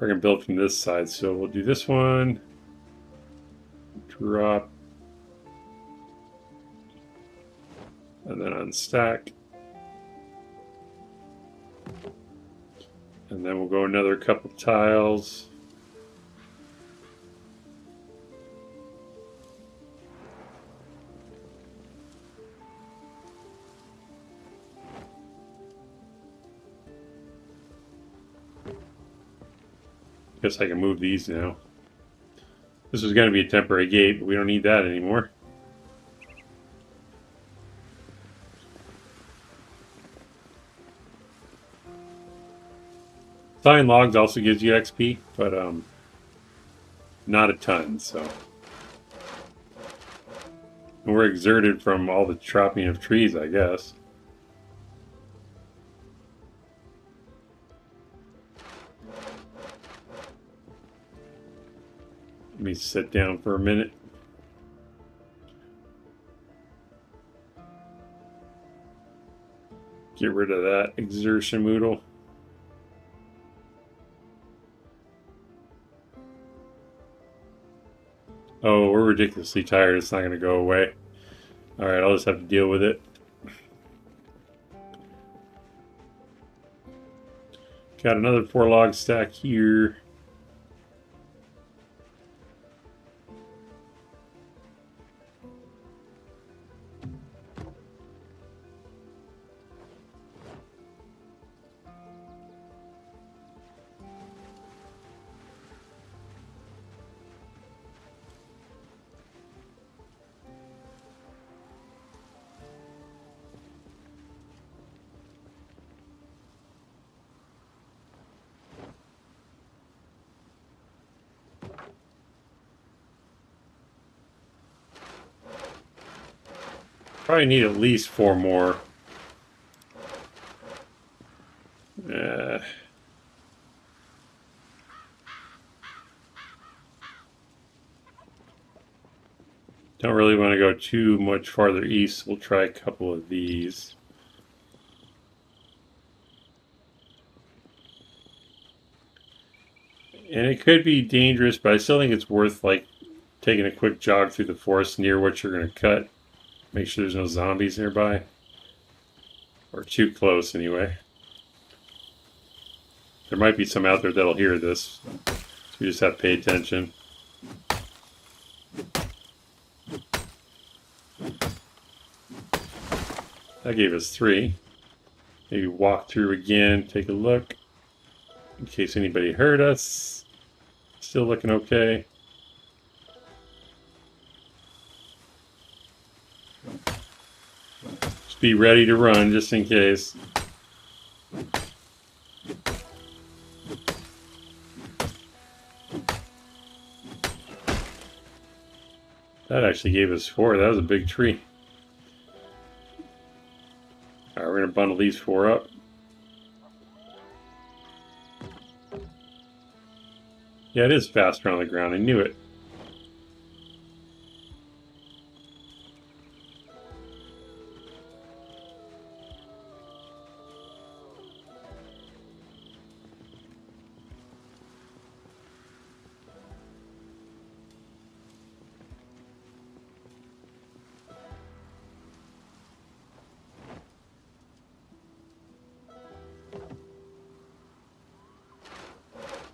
We're going to build from this side, so we'll do this one. Drop. And then unstack. And then we'll go another couple tiles. Guess I can move these now. This was going to be a temporary gate, but we don't need that anymore. Sign logs also gives you XP, but not a ton, so. And we're exerted from all the chopping of trees, I guess. Let me sit down for a minute. Get rid of that exertion moodle. Oh, we're ridiculously tired. It's not going to go away. All right, I'll just have to deal with it. Got another 4 log stack here. Probably need at least 4 more. Don't really want to go too much farther east. We'll try a couple of these. And it could be dangerous, but I still think it's worth like taking a quick jog through the forest near what you're going to cut. Make sure there's no zombies nearby. Or too close, anyway. There might be some out there that'll hear this. So we just have to pay attention. That gave us 3. Maybe walk through again, take a look. In case anybody heard us. Still looking okay. Just be ready to run just in case. That actually gave us 4. That was a big tree. Alright, we're going to bundle these 4 up. Yeah, it is faster on the ground. I knew it.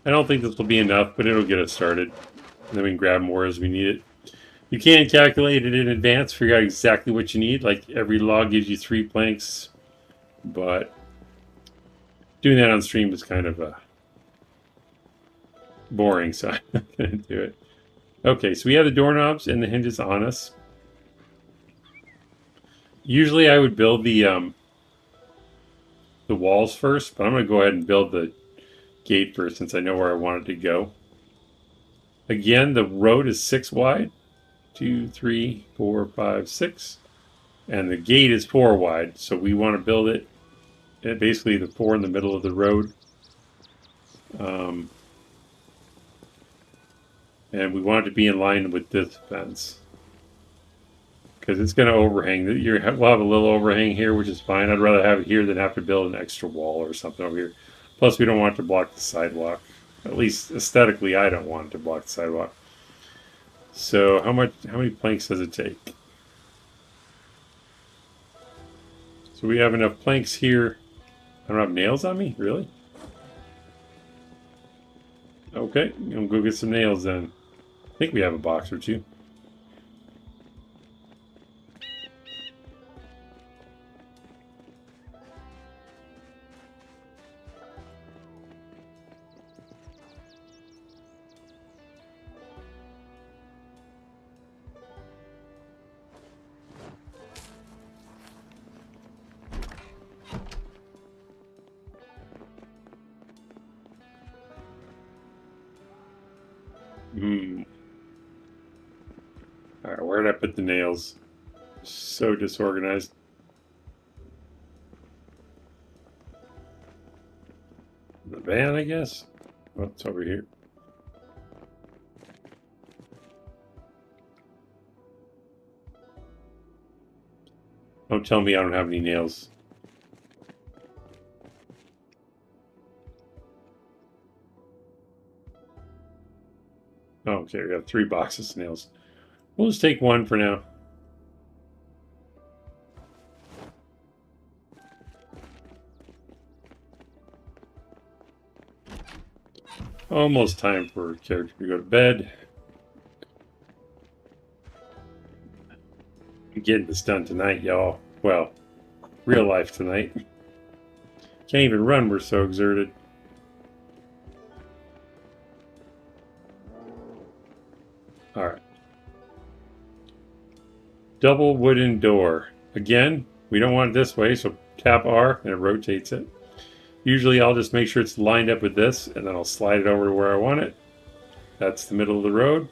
I don't think this will be enough, but it'll get us started. And then we can grab more as we need it. You can calculate it in advance, figure out exactly what you need. Like every log gives you 3 planks, but doing that on stream is kind of boring, so I'm not going to do it. Okay, so we have the doorknobs and the hinges on us. Usually I would build the walls first, but I'm going to go ahead and build the gate first since I know where I want it to go. Again, the road is 6 wide. 2, 3, 4, 5, 6. And the gate is 4 wide, so we want to build it at basically the 4 in the middle of the road. And we want it to be in line with this fence. Because it's going to overhang. We'll have a little overhang here, which is fine. I'd rather have it here than have to build an extra wall or something over here. Plus, we don't want it to block the sidewalk. At least aesthetically, I don't want it to block the sidewalk. So, how many planks does it take? So we have enough planks here. I don't have nails on me? Really? Okay, I'm going to go get some nails then. I think we have a box or 2. Hmm. All right, where did I put the nails? So disorganized. The van, I guess. Oh, it's over here. Don't tell me I don't have any nails. Oh, okay, we have 3 boxes of nails. We'll just take one for now. Almost time for character to go to bed. I'm getting this done tonight, y'all. Well, real life tonight. Can't even run, we're so exerted. Alright. Double wooden door. Again, we don't want it this way, so tap R and it rotates it. Usually I'll just make sure it's lined up with this, and then I'll slide it over to where I want it. That's the middle of the road.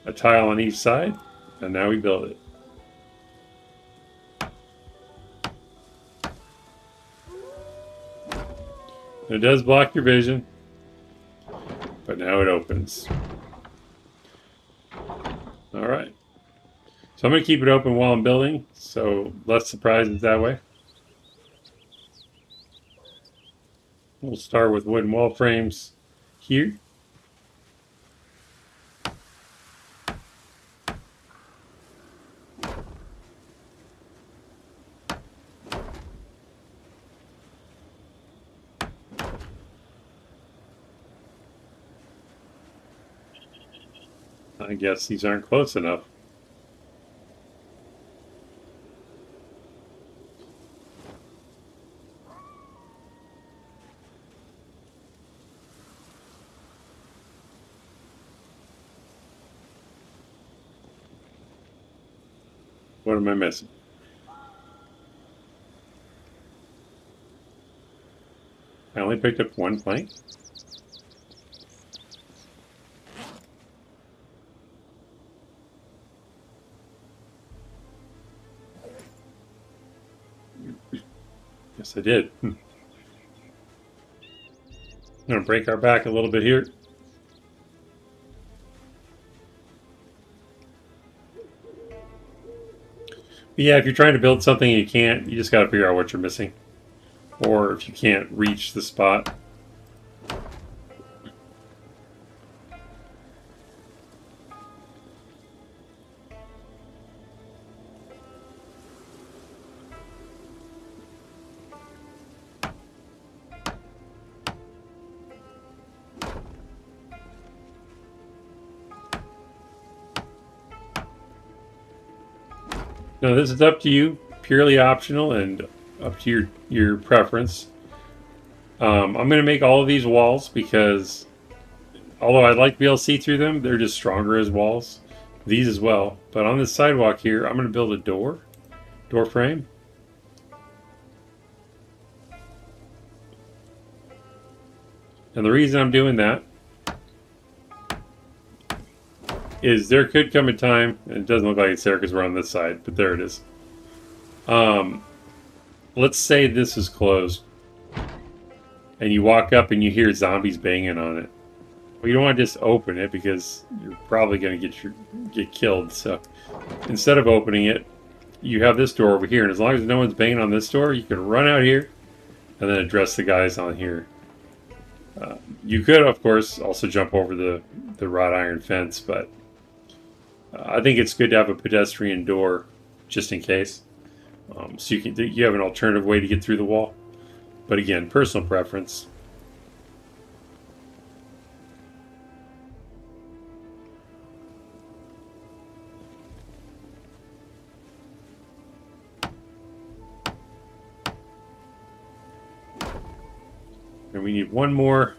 A tile on each side, and now we build it. It does block your vision, but now it opens. Alright. So I'm going to keep it open while I'm building, so less surprises that way. We'll start with wooden wall frames here. I guess these aren't close enough. What am I missing? I only picked up one plank. Yes, I did. I'm going to break our back a little bit here. But yeah, if you're trying to build something and you can't, you just got to figure out what you're missing. Or if you can't reach the spot. No, this is up to you, purely optional and up to your preference. I'm going to make all of these walls because although I'd like to be able to see through them, they're just stronger as walls. These as well. But on this sidewalk here, I'm going to build a door frame. And the reason I'm doing that is there could come a time, and it doesn't look like it's there because we're on this side, but there it is. Let's say this is closed, and you walk up and you hear zombies banging on it. Well, you don't want to just open it because you're probably going to get killed. So instead of opening it, you have this door over here, and as long as no one's banging on this door, you can run out here and then address the guys on here. You could, of course, also jump over the wrought iron fence, but I think it's good to have a pedestrian door just in case. So you have an alternative way to get through the wall. But again, personal preference. And we need one more.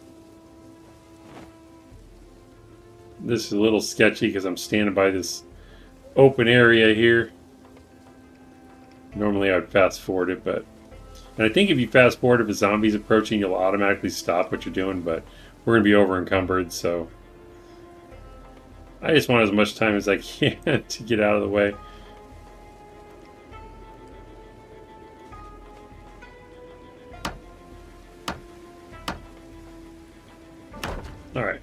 This is a little sketchy because I'm standing by this open area here. Normally I would fast forward it, but... And I think if you fast forward, if a zombie's approaching, you'll automatically stop what you're doing, but we're going to be over encumbered, so... I just want as much time as I can to get out of the way. Alright,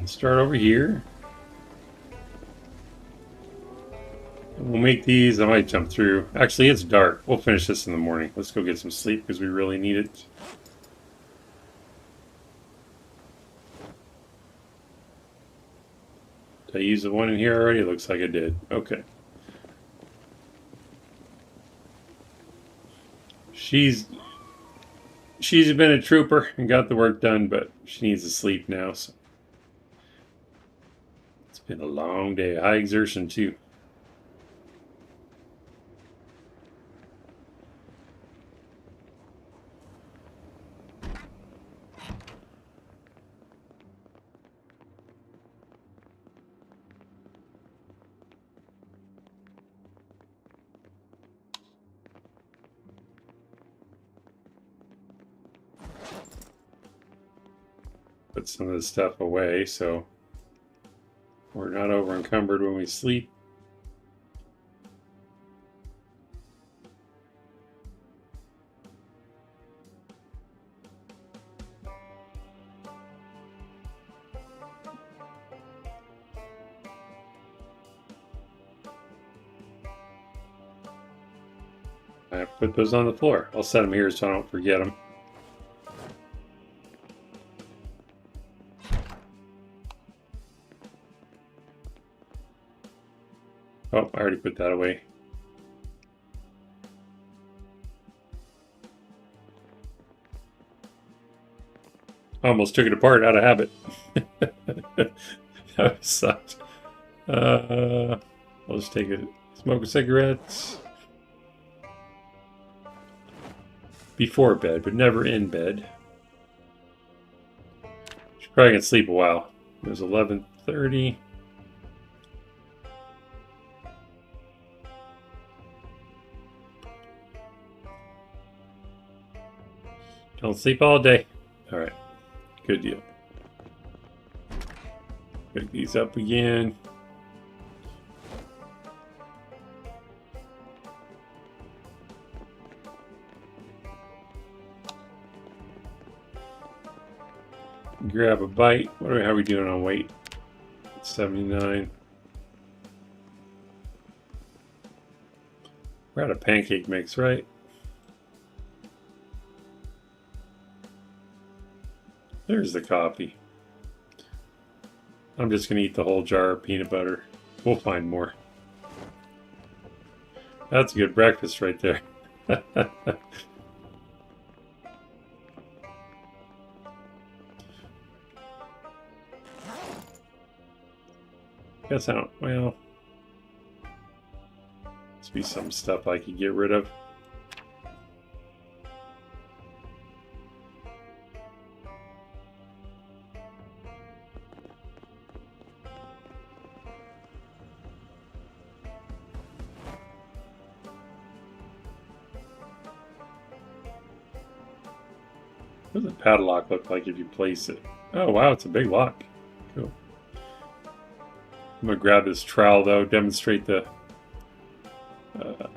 start over here. We'll make these. I might jump through. Actually, it's dark. We'll finish this in the morning. Let's go get some sleep because we really need it. Did I use the one in here already? It looks like I did. Okay. She's been a trooper and got the work done, but she needs to sleep now. So it's been a long day. High exertion too. Put some of this stuff away so we're not over encumbered when we sleep. I put those on the floor. I'll set them here so I don't forget them. Oh, I already put that away. Almost took it apart out of habit. That sucked. I'll just take a smoke a cigarette before bed, but never in bed. She's probably gonna sleep a while. It was 11:30. Don't sleep all day. All right, good deal. Pick these up again. Grab a bite. How are we doing on weight? 79. We're out of pancake mix, right? There's the coffee. I'm just going to eat the whole jar of peanut butter. We'll find more. That's a good breakfast right there. Guess I don't, well, must be some stuff I could get rid of. What does a padlock look like if you place it? Oh wow, it's a big lock. Cool. I'm going to grab this trowel, though, demonstrate the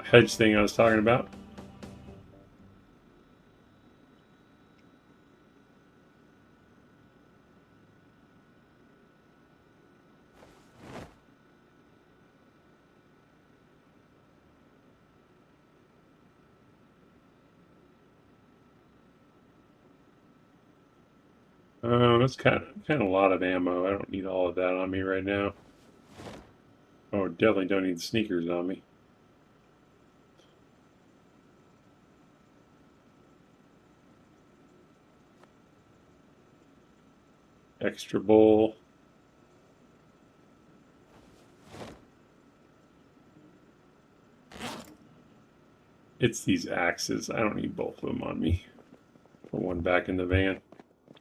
hedge thing I was talking about. That's kind of a lot of ammo. I don't need all of that on me right now. Oh, definitely don't need sneakers on me. Extra bowl. It's these axes. I don't need both of them on me. Put one back in the van.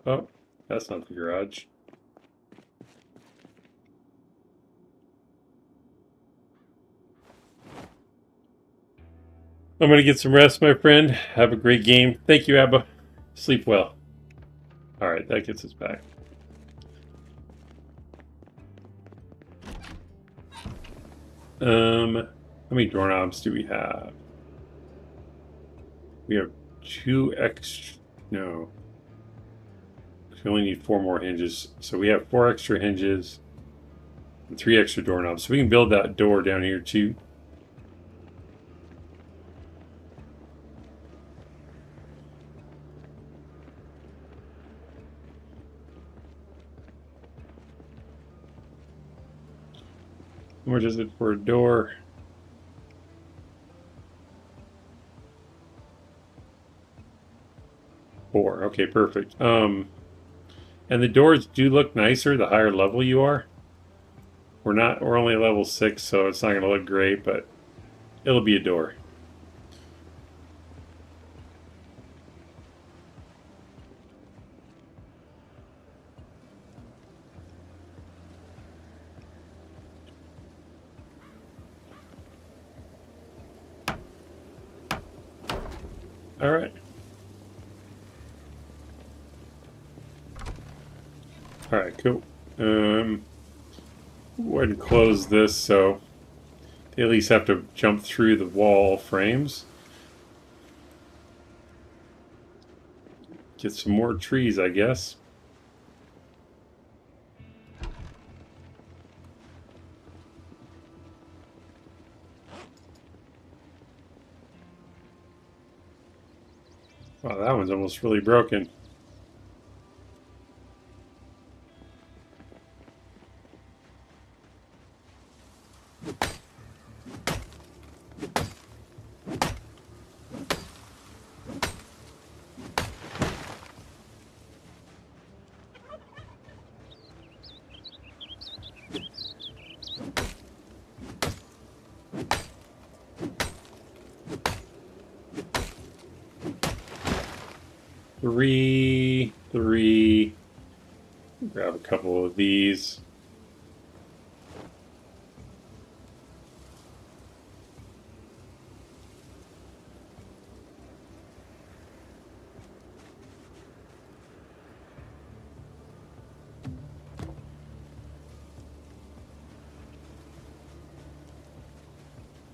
Oh, that's not the garage. I'm going to get some rest, my friend. Have a great game. Thank you, Abba. Sleep well. All right, that gets us back. How many doorknobs do we have? We have 2 extra. No. We only need 4 more hinges. So we have 4 extra hinges and 3 extra doorknobs. So we can build that door down here too. How much is it for a door? Four. Okay, perfect. And the doors do look nicer the higher level you are. We're only level 6, so it's not going to look great, but it'll be a door. All right. All right, cool. Go ahead and close this so they at least have to jump through the wall frames. Get some more trees, I guess. Wow, that one's almost really broken. Three. Grab a couple of these.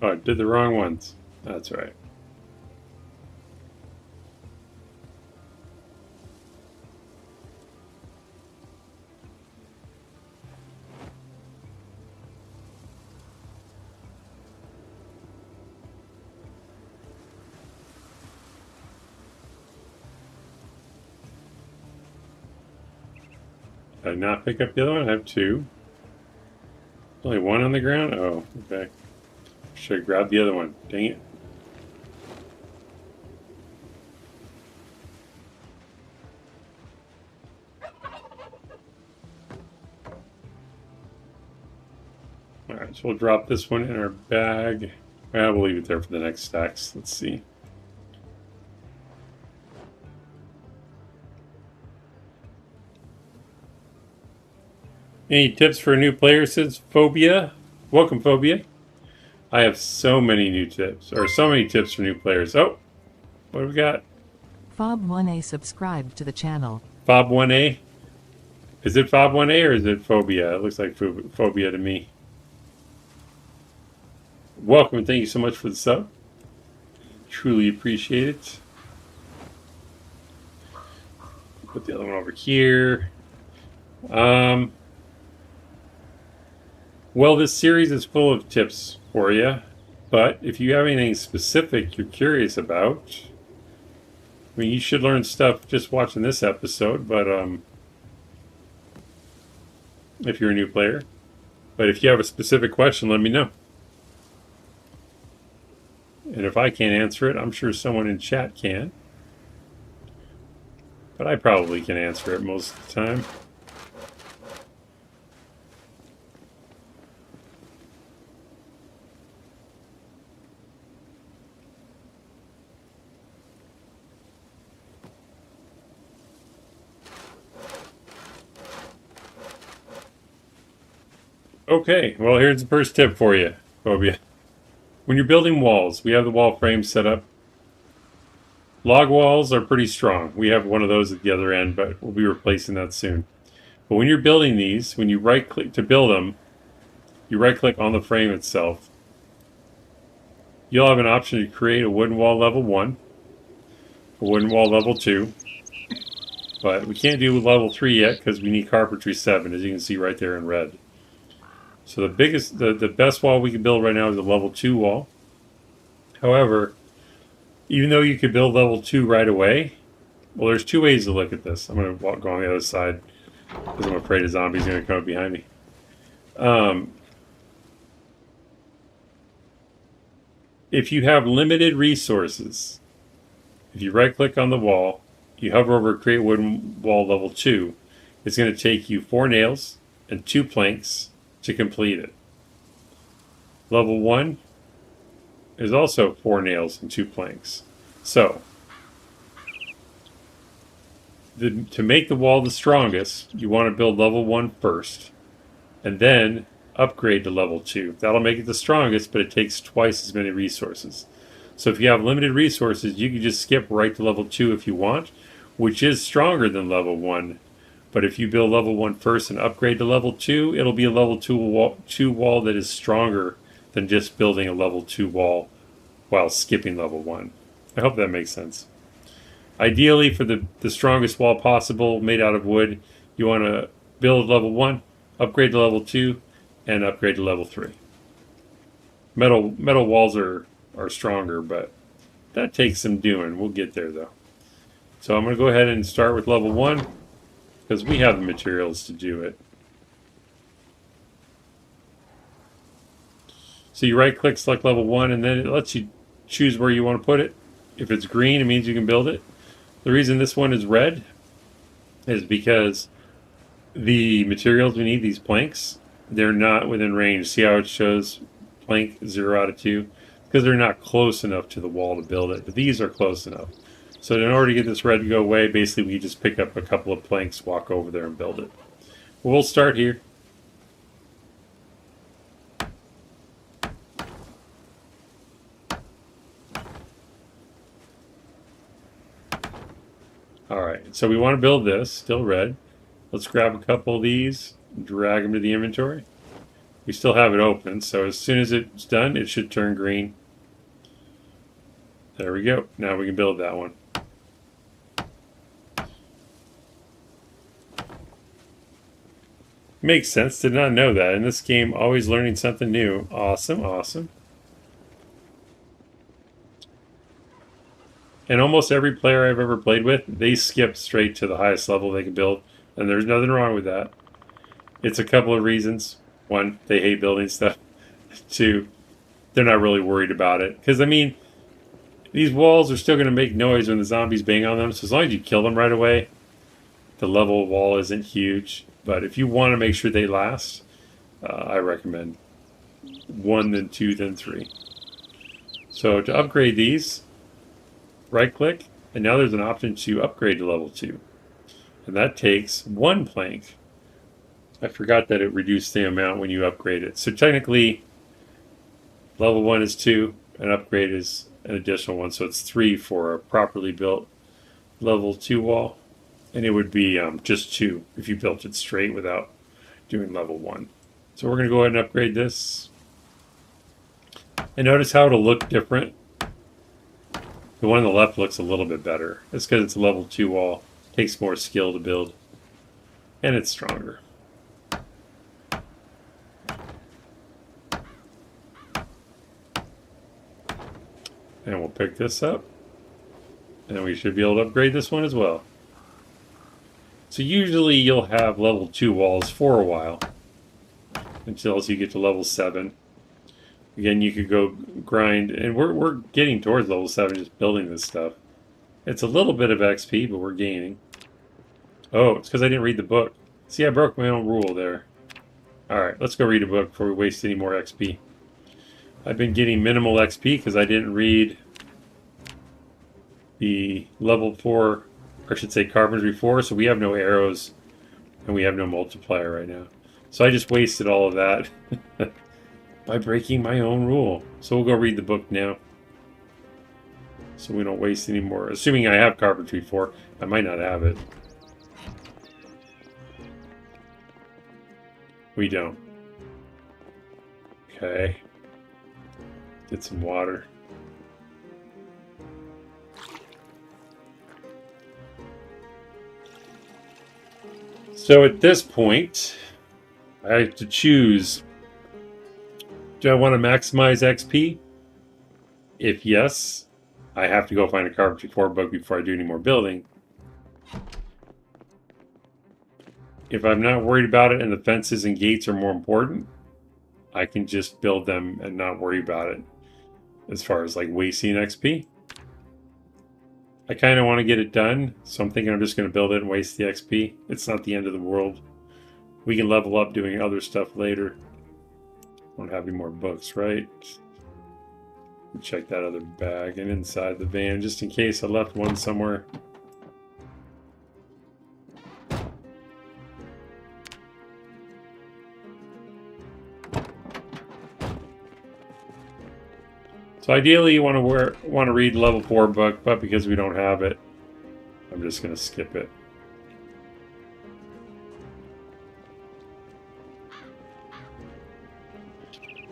Oh, I did the wrong ones. That's right. Did I not pick up the other one? I have 2. Only 1 on the ground? Oh, okay. Should have grabbed the other one. Dang it. Alright, so we'll drop this one in our bag. We'll leave it there for the next stacks. Let's see. Any tips for a new player, says Phobia? Welcome, Phobia. I have so many new tips, or so many tips for new players. Oh, what do we got? Fob1A subscribed to the channel. Fob1A? Is it Fob1A or is it Phobia? It looks like Phobia to me. Welcome and thank you so much for the sub. Truly appreciate it. Put the other one over here. Well, this series is full of tips for you, but if you have anything specific you're curious about, I mean, you should learn stuff just watching this episode, but if you're a new player. But if you have a specific question, let me know. And if I can't answer it, I'm sure someone in chat can. But I probably can answer it most of the time. Okay, well, here's the first tip for you, Phobia. When you're building walls, we have the wall frame set up. Log walls are pretty strong. We have one of those at the other end, but we'll be replacing that soon. But when you're building these, when you right-click to build them, you right-click on the frame itself, you'll have an option to create a wooden wall level 1, a wooden wall level 2, but we can't do level 3 yet because we need Carpentry 7, as you can see right there in red. So the best wall we can build right now is a level 2 wall. However, even though you could build level 2 right away, well, there's two ways to look at this. I'm going to go on the other side because I'm afraid a zombie's going to come up behind me. If you have limited resources, if you right-click on the wall, you hover over Create Wooden Wall Level 2, it's going to take you 4 nails and 2 planks to complete it. Level 1 is also 4 nails and 2 planks. So, to make the wall the strongest, you want to build level 1 first, and then upgrade to level 2. That'll make it the strongest, but it takes twice as many resources. So if you have limited resources, you can just skip right to level 2 if you want, which is stronger than level 1. But if you build level 1 first and upgrade to level 2, it'll be a level 2 wall that is stronger than just building a level 2 wall while skipping level 1. I hope that makes sense. Ideally, for the strongest wall possible made out of wood, you want to build level 1, upgrade to level 2, and upgrade to level 3. Metal walls are stronger, but that takes some doing. We'll get there, though. So I'm going to go ahead and start with level 1, because we have the materials to do it. So you right-click, select level 1, and then it lets you choose where you want to put it. If it's green, it means you can build it. The reason this one is red is because the materials we need, these planks, they're not within range. See how it shows plank 0 out of 2? Because they're not close enough to the wall to build it. But these are close enough. So in order to get this red to go away, basically we just pick up a couple of planks, walk over there and build it. Well, we'll start here. Alright, so we want to build this, still red. Let's grab a couple of these, drag them to the inventory. We still have it open, so as soon as it's done, it should turn green. There we go. Now we can build that one. Makes sense. Did not know that. In this game, always learning something new. Awesome, awesome. And almost every player I've ever played with, they skip straight to the highest level they can build. And there's nothing wrong with that. It's a couple of reasons. One, they hate building stuff. Two, they're not really worried about it. Because, I mean, these walls are still going to make noise when the zombies bang on them. So as long as you kill them right away, the level wall isn't huge. But if you want to make sure they last, I recommend 1, then 2, then 3. So to upgrade these, right-click, and now there's an option to upgrade to level 2. And that takes 1 plank. I forgot that it reduced the amount when you upgrade it. So technically, level 1 is 2, and upgrade is an additional 1. So it's 3 for a properly built level 2 wall. And it would be just 2 if you built it straight without doing level 1. So we're going to go ahead and upgrade this. And notice how it'll look different. The one on the left looks a little bit better. It's because it's a level 2 wall. It takes more skill to build. And it's stronger. And we'll pick this up. And we should be able to upgrade this one as well. So usually you'll have level 2 walls for a while. Until you get to level 7. Again, you could go grind, and we're getting towards level 7 just building this stuff. It's a little bit of XP, but we're gaining. Oh, it's because I didn't read the book. See, I broke my own rule there. Alright, let's go read a book before we waste any more XP. I've been getting minimal XP because I didn't read the level 4, or I should say Carpentry 4, so we have no arrows, and we have no multiplier right now. So I just wasted all of that. By breaking my own rule. So we'll go read the book now. So we don't waste any more. Assuming I have Carpentry 4. I might not have it. We don't. Okay. Get some water. So at this point, I have to choose. Do I want to maximize XP? If yes, I have to go find a Carpentry 4 book before I do any more building. If I'm not worried about it and the fences and gates are more important, I can just build them and not worry about it as far as like wasting XP. I kind of want to get it done, so I'm thinking I'm just going to build it and waste the XP. It's not the end of the world. We can level up doing other stuff later. Don't have any more books, right? Check that other bag and inside the van just in case I left one somewhere. So ideally you want to read level 4 book, but because we don't have it, I'm just going to skip it.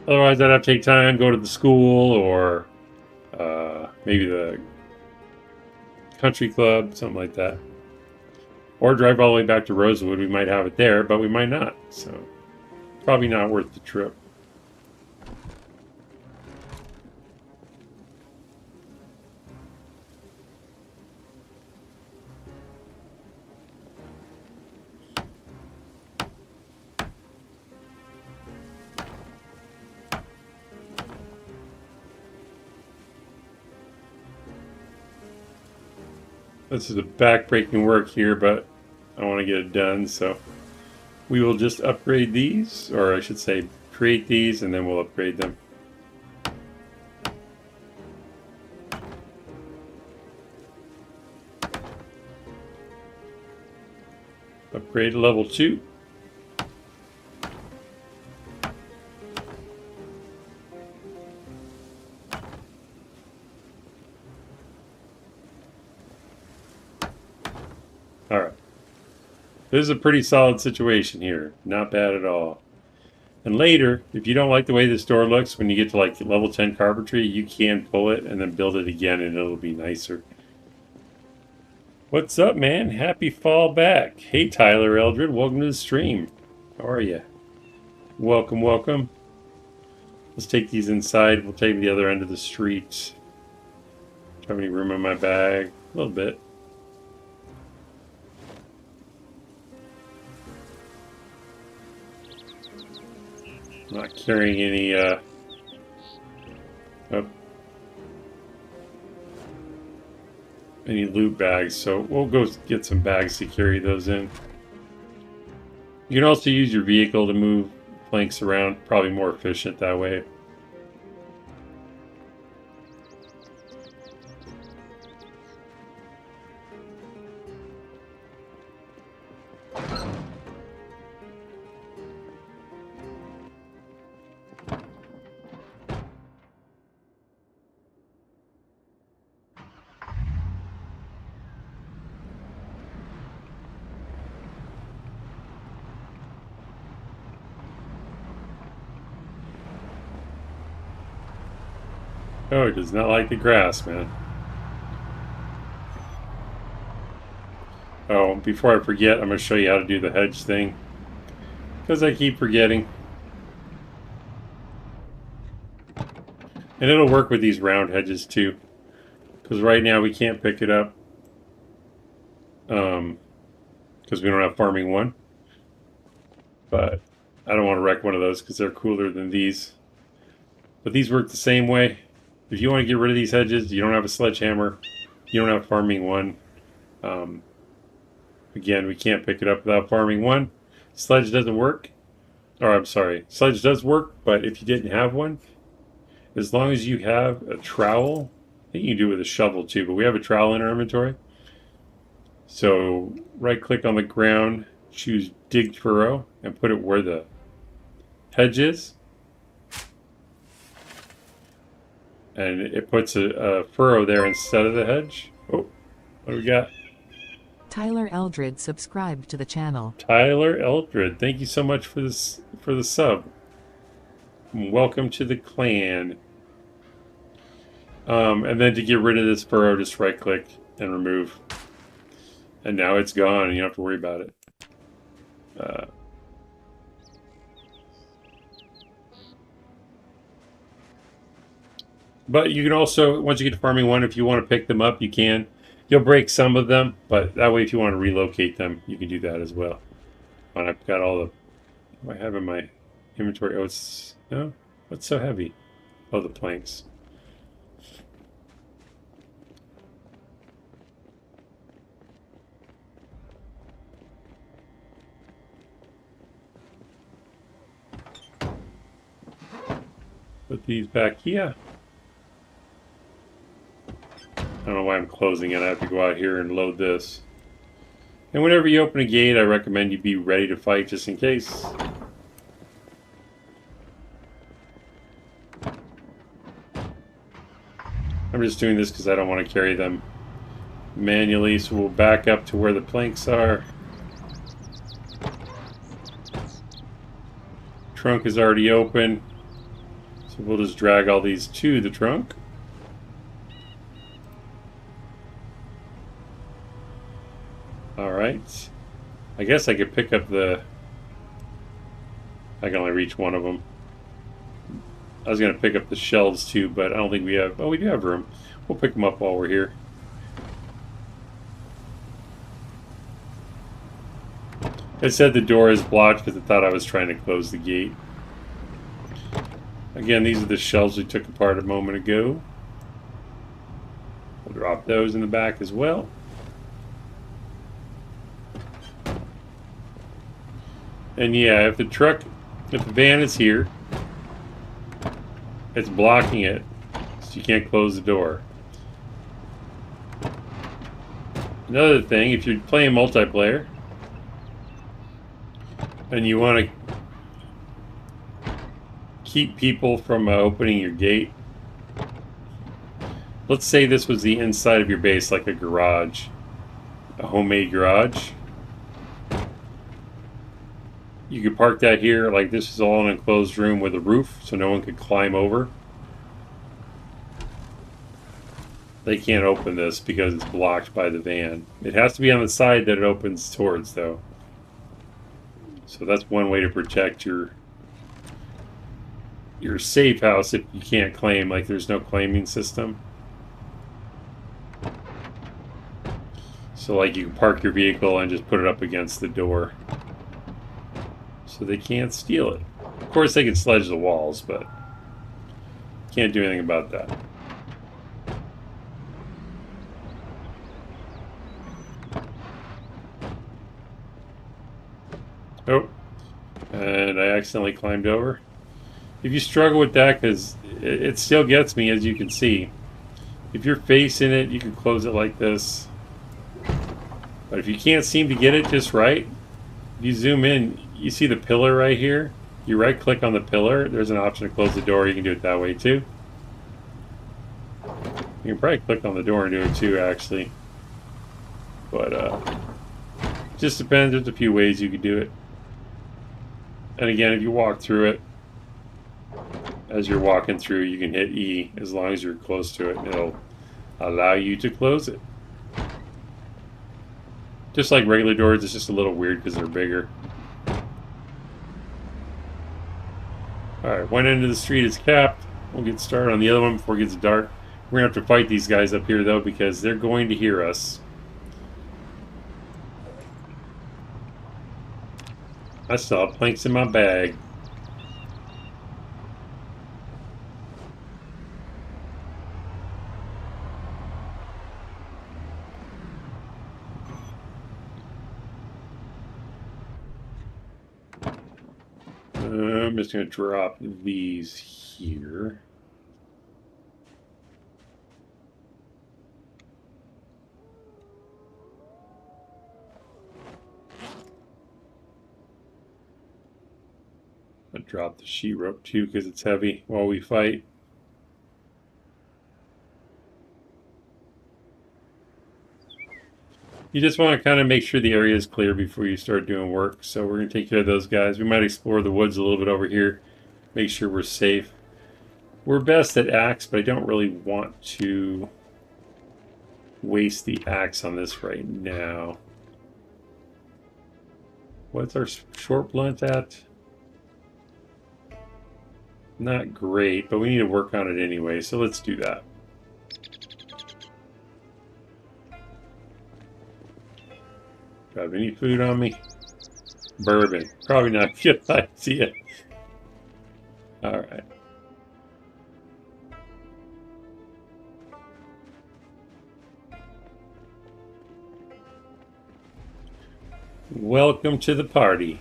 Otherwise I'd have to take time, go to the school or maybe the country club, something like that. Or drive all the way back to Rosewood. We might have it there, but we might not. So probably not worth the trip. This is a back-breaking work here, but I want to get it done, so we will just upgrade these, or I should say create these, and then we'll upgrade them. Upgrade to level 2. Alright. This is a pretty solid situation here. Not bad at all. And later, if you don't like the way this door looks, when you get to like level 10 carpentry, you can pull it and then build it again and it'll be nicer. What's up, man? Happy fall back. Hey, Tyler Eldred. Welcome to the stream. How are you? Welcome, welcome. Let's take these inside. We'll take the other end of the street. Do I have any room in my bag? A little bit. I'm not carrying any, oh. Any loot bags, so we'll go get some bags to carry those in. You can also use your vehicle to move planks around, probably more efficient that way. Oh, it does not like the grass, man. Oh, before I forget, I'm going to show you how to do the hedge thing. Because I keep forgetting. And it'll work with these round hedges too. Because right now we can't pick it up. Because we don't have farming 1. But I don't want to wreck one of those because they're cooler than these. But these work the same way. If you want to get rid of these hedges, you don't have a sledgehammer, you don't have farming 1. Again, we can't pick it up without farming 1. Sledge doesn't work. Or I'm sorry, sledge does work, but if you didn't have one, as long as you have a trowel, I think you can do it with a shovel too, but we have a trowel in our inventory. So right click on the ground, choose dig furrow, and put it where the hedge is. And it puts a furrow there instead of the hedge. Oh, what do we got? Tyler Eldred subscribed to the channel. Tyler Eldred, thank you so much for this the sub. Welcome to the clan. And then to get rid of this furrow, just right click and remove. And now it's gone and you don't have to worry about it. Uh, but you can also, once you get to farming 1, if you want to pick them up, you can. You'll break some of them, but that way if you want to relocate them, you can do that as well. And I've got all the... What do I have in my inventory? Oh, it's... No? What's so heavy? Oh, the planks. Put these back here. I don't know why I'm closing it. I have to go out here and load this. And whenever you open a gate, I recommend you be ready to fight just in case. I'm just doing this because I don't want to carry them manually, so we'll back up to where the planks are. Trunk is already open, so we'll just drag all these to the trunk. Alright. I guess I could pick up the... I can only reach one of them. I was going to pick up the shelves too, but I don't think we have... Oh, we do have room. We'll pick them up while we're here. It said the door is blocked because it thought I was trying to close the gate. Again, these are the shelves we took apart a moment ago. We'll drop those in the back as well. And yeah, if the van is here, it's blocking it, so you can't close the door. Another thing, if you're playing multiplayer, and you want to keep people from opening your gate, let's say this was the inside of your base, like a garage, a homemade garage. You could park that here, like this is all an enclosed room with a roof, so no one could climb over. They can't open this because it's blocked by the van. It has to be on the side that it opens towards, though. So that's one way to protect your safe house if you can't claim, like there's no claiming system. So like you can park your vehicle and just put it up against the door. So they can't steal it. Of course they can sledge the walls, but can't do anything about that. Oh, and I accidentally climbed over. If you struggle with that, because it still gets me, as you can see. If you're facing it, you can close it like this. But if you can't seem to get it just right, if you zoom in, you see the pillar right here. You right click on the pillar, there's an option to close the door. You can do it that way too. You can probably click on the door and do it too, actually. But just depends. There's a few ways you could do it. And again, if you walk through it, as you're walking through, you can hit E as long as you're close to it, and it'll allow you to close it. Just like regular doors, it's just a little weird because they're bigger. Alright, one end of the street is capped. We'll get started on the other one before it gets dark. We're going to have to fight these guys up here, though, because they're going to hear us. I still have planks in my bag. I'm just going to drop these here. I'll drop the sheetrope too because it's heavy while we fight. You just want to kind of make sure the area is clear before you start doing work. So we're going to take care of those guys. We might explore the woods a little bit over here. Make sure we're safe. We're best at axe, but I don't really want to waste the axe on this right now. What's our short blunt at? Not great, but we need to work on it anyway, so let's do that. Do I have any food on me? Bourbon. Probably not a good idea. Alright. Welcome to the party.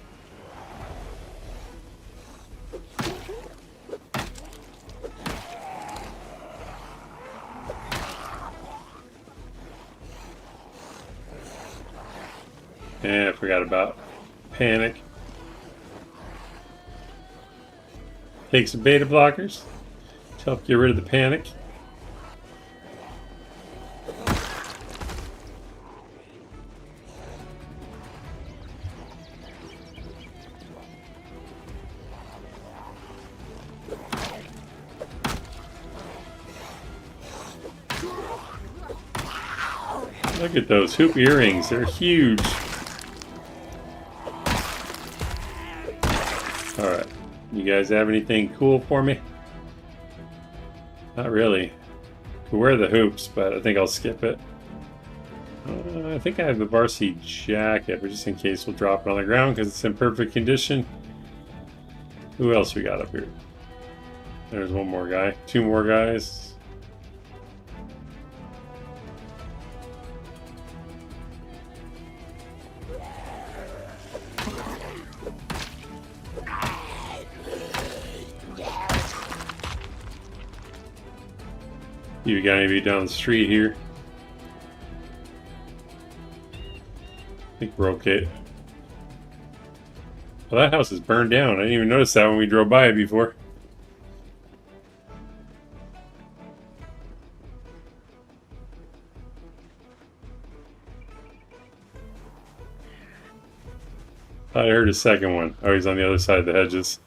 And I forgot about panic. Take some beta blockers to help get rid of the panic. Look at those hoop earrings, they're huge. Alright, you guys have anything cool for me? Not really. Could wear the hoops, but I think I'll skip it. I think I have the varsity jacket, but just in case we'll drop it on the ground because it's in perfect condition. Who else we got up here? There's one more guy. Two more guys. You got anybody down the street here? I think we're okay. Well, that house is burned down. I didn't even notice that when we drove by it before. I heard a second one. Oh, he's on the other side of the hedges.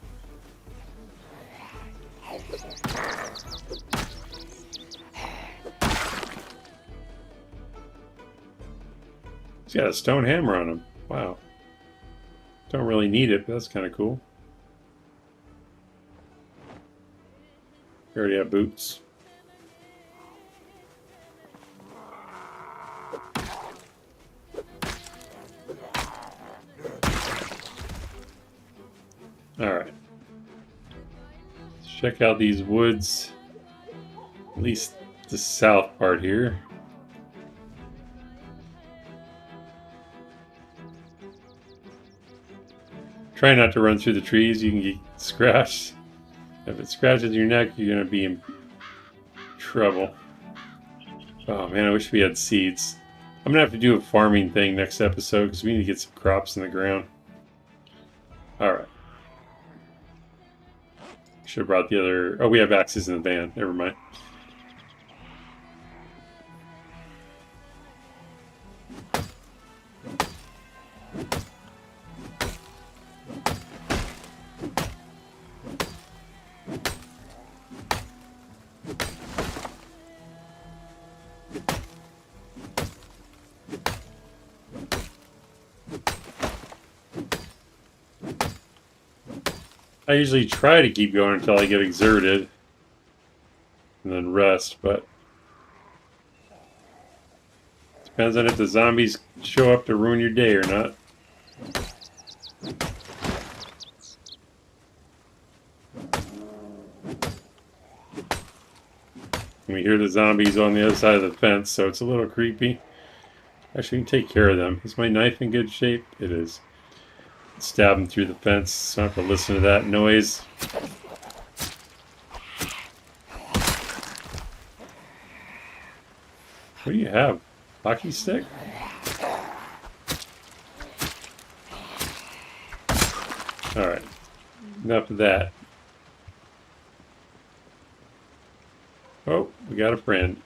He's got a stone hammer on him. Wow. Don't really need it, but that's kind of cool. We already have boots. Alright. Let's check out these woods. At least the south part here. Try not to run through the trees, you can get scratched. If it scratches your neck, you're going to be in trouble. Oh man, I wish we had seeds. I'm going to have to do a farming thing next episode because we need to get some crops in the ground. Alright. Should have brought the other... Oh, we have axes in the van. Never mind. I usually try to keep going until I get exerted and then rest, but depends on if the zombies show up to ruin your day or not. We hear the zombies on the other side of the fence, so it's a little creepy. Actually, we can take care of them. Is my knife in good shape? It is. Stab them through the fence, so I don't have to listen to that noise. What do you have? Hockey stick? Alright. Enough of that. Oh, we got a friend.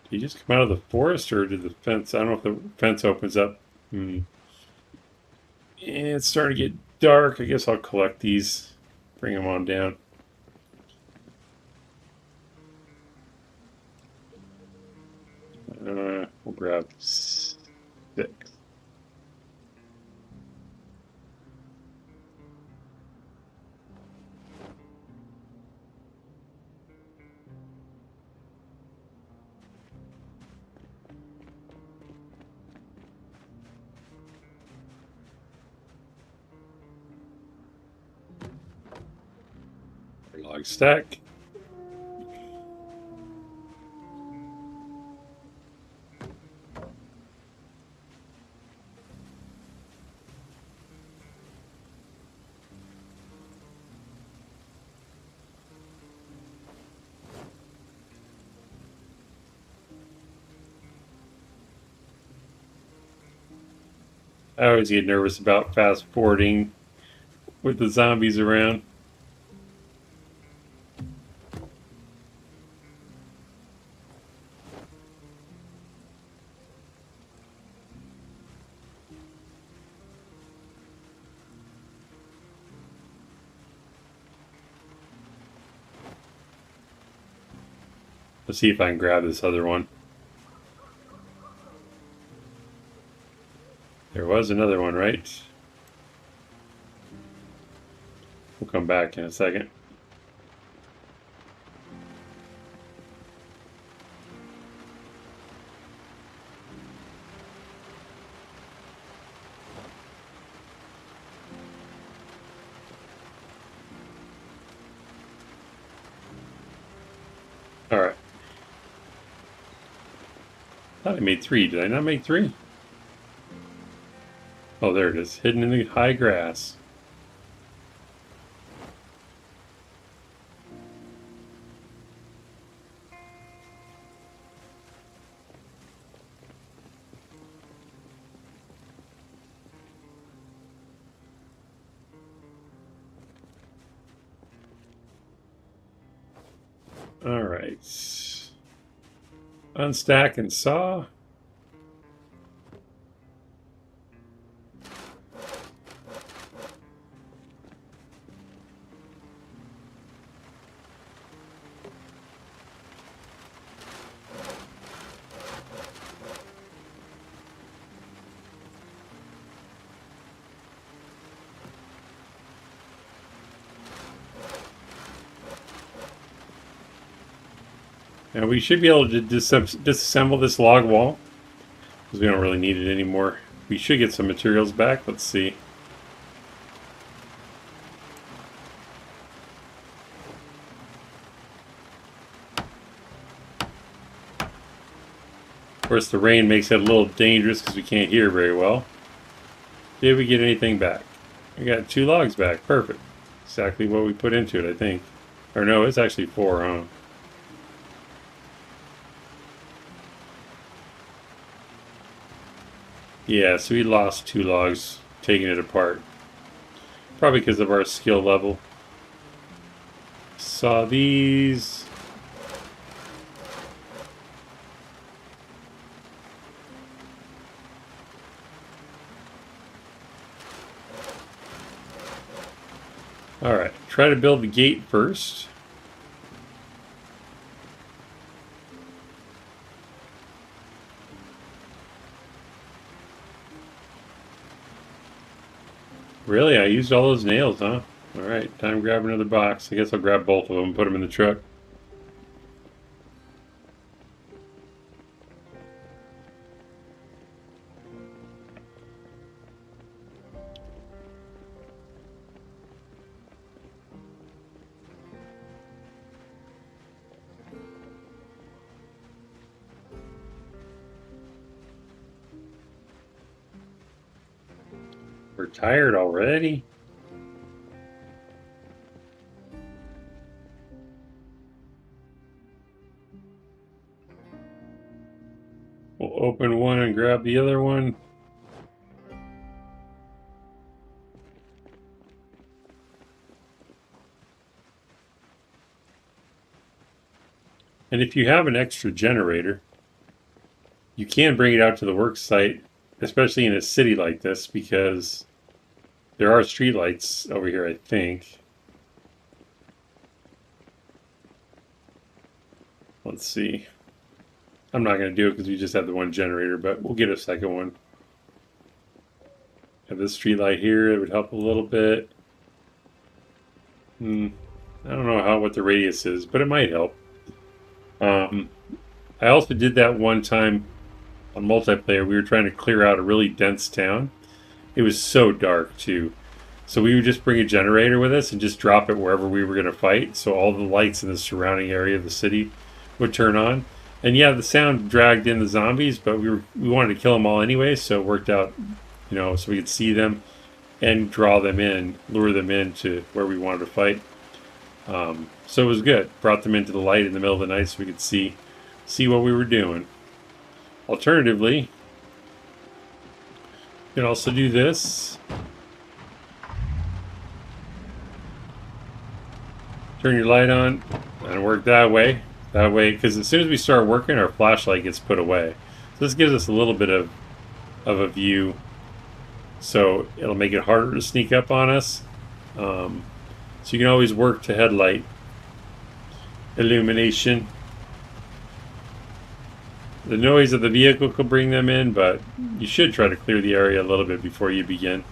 Did he just come out of the forest, or did the fence... I don't know if the fence opens up. it's starting to get dark. I guess I'll collect these, bring them on down. We'll grab 6. Log stack. I always get nervous about fast forwarding with the zombies around. Let's see if I can grab this other one. There was another one, right? We'll come back in a second. All right. I thought I made 3. Did I not make 3? Oh, there it is. Hidden in the high grass. All right. Unstack and saw. Now we should be able to disassemble this log wall because we don't really need it anymore. We should get some materials back. Let's see. Of course, the rain makes it a little dangerous because we can't hear very well. Did we get anything back? We got 2 logs back. Perfect. Exactly what we put into it, I think. Or no, it's actually 4, huh? Yeah, so we lost 2 logs taking it apart. Probably because of our skill level. Saw these. Alright, try to build the gate first. Really? I used all those nails, huh? Alright, time to grab another box. I guess I'll grab both of them and put them in the truck. We're tired already? We'll open one and grab the other one. And if you have an extra generator, you can bring it out to the work site, especially in a city like this, because There are streetlights over here, I think. Let's see. I'm not going to do it because we just have the one generator, but we'll get a second one. Have this streetlight here. It would help a little bit. I don't know what the radius is, but it might help. I also did that one time on multiplayer. We were trying to clear out a really dense town. It was so dark too. So we would just bring a generator with us and just drop it wherever we were going to fight. So all the lights in the surrounding area of the city would turn on. And yeah, the sound dragged in the zombies, but we wanted to kill them all anyway, so it worked out, so we could see them and draw them in, lure them in to where we wanted to fight. So it was good. Brought them into the light in the middle of the night so we could see what we were doing. Alternatively, you can also do this. Turn your light on and work that way. That way, because as soon as we start working, our flashlight gets put away. So this gives us a little bit of a view. So it'll make it harder to sneak up on us. So you can always work to headlight illumination. The noise of the vehicle could bring them in, but you should try to clear the area a little bit before you begin.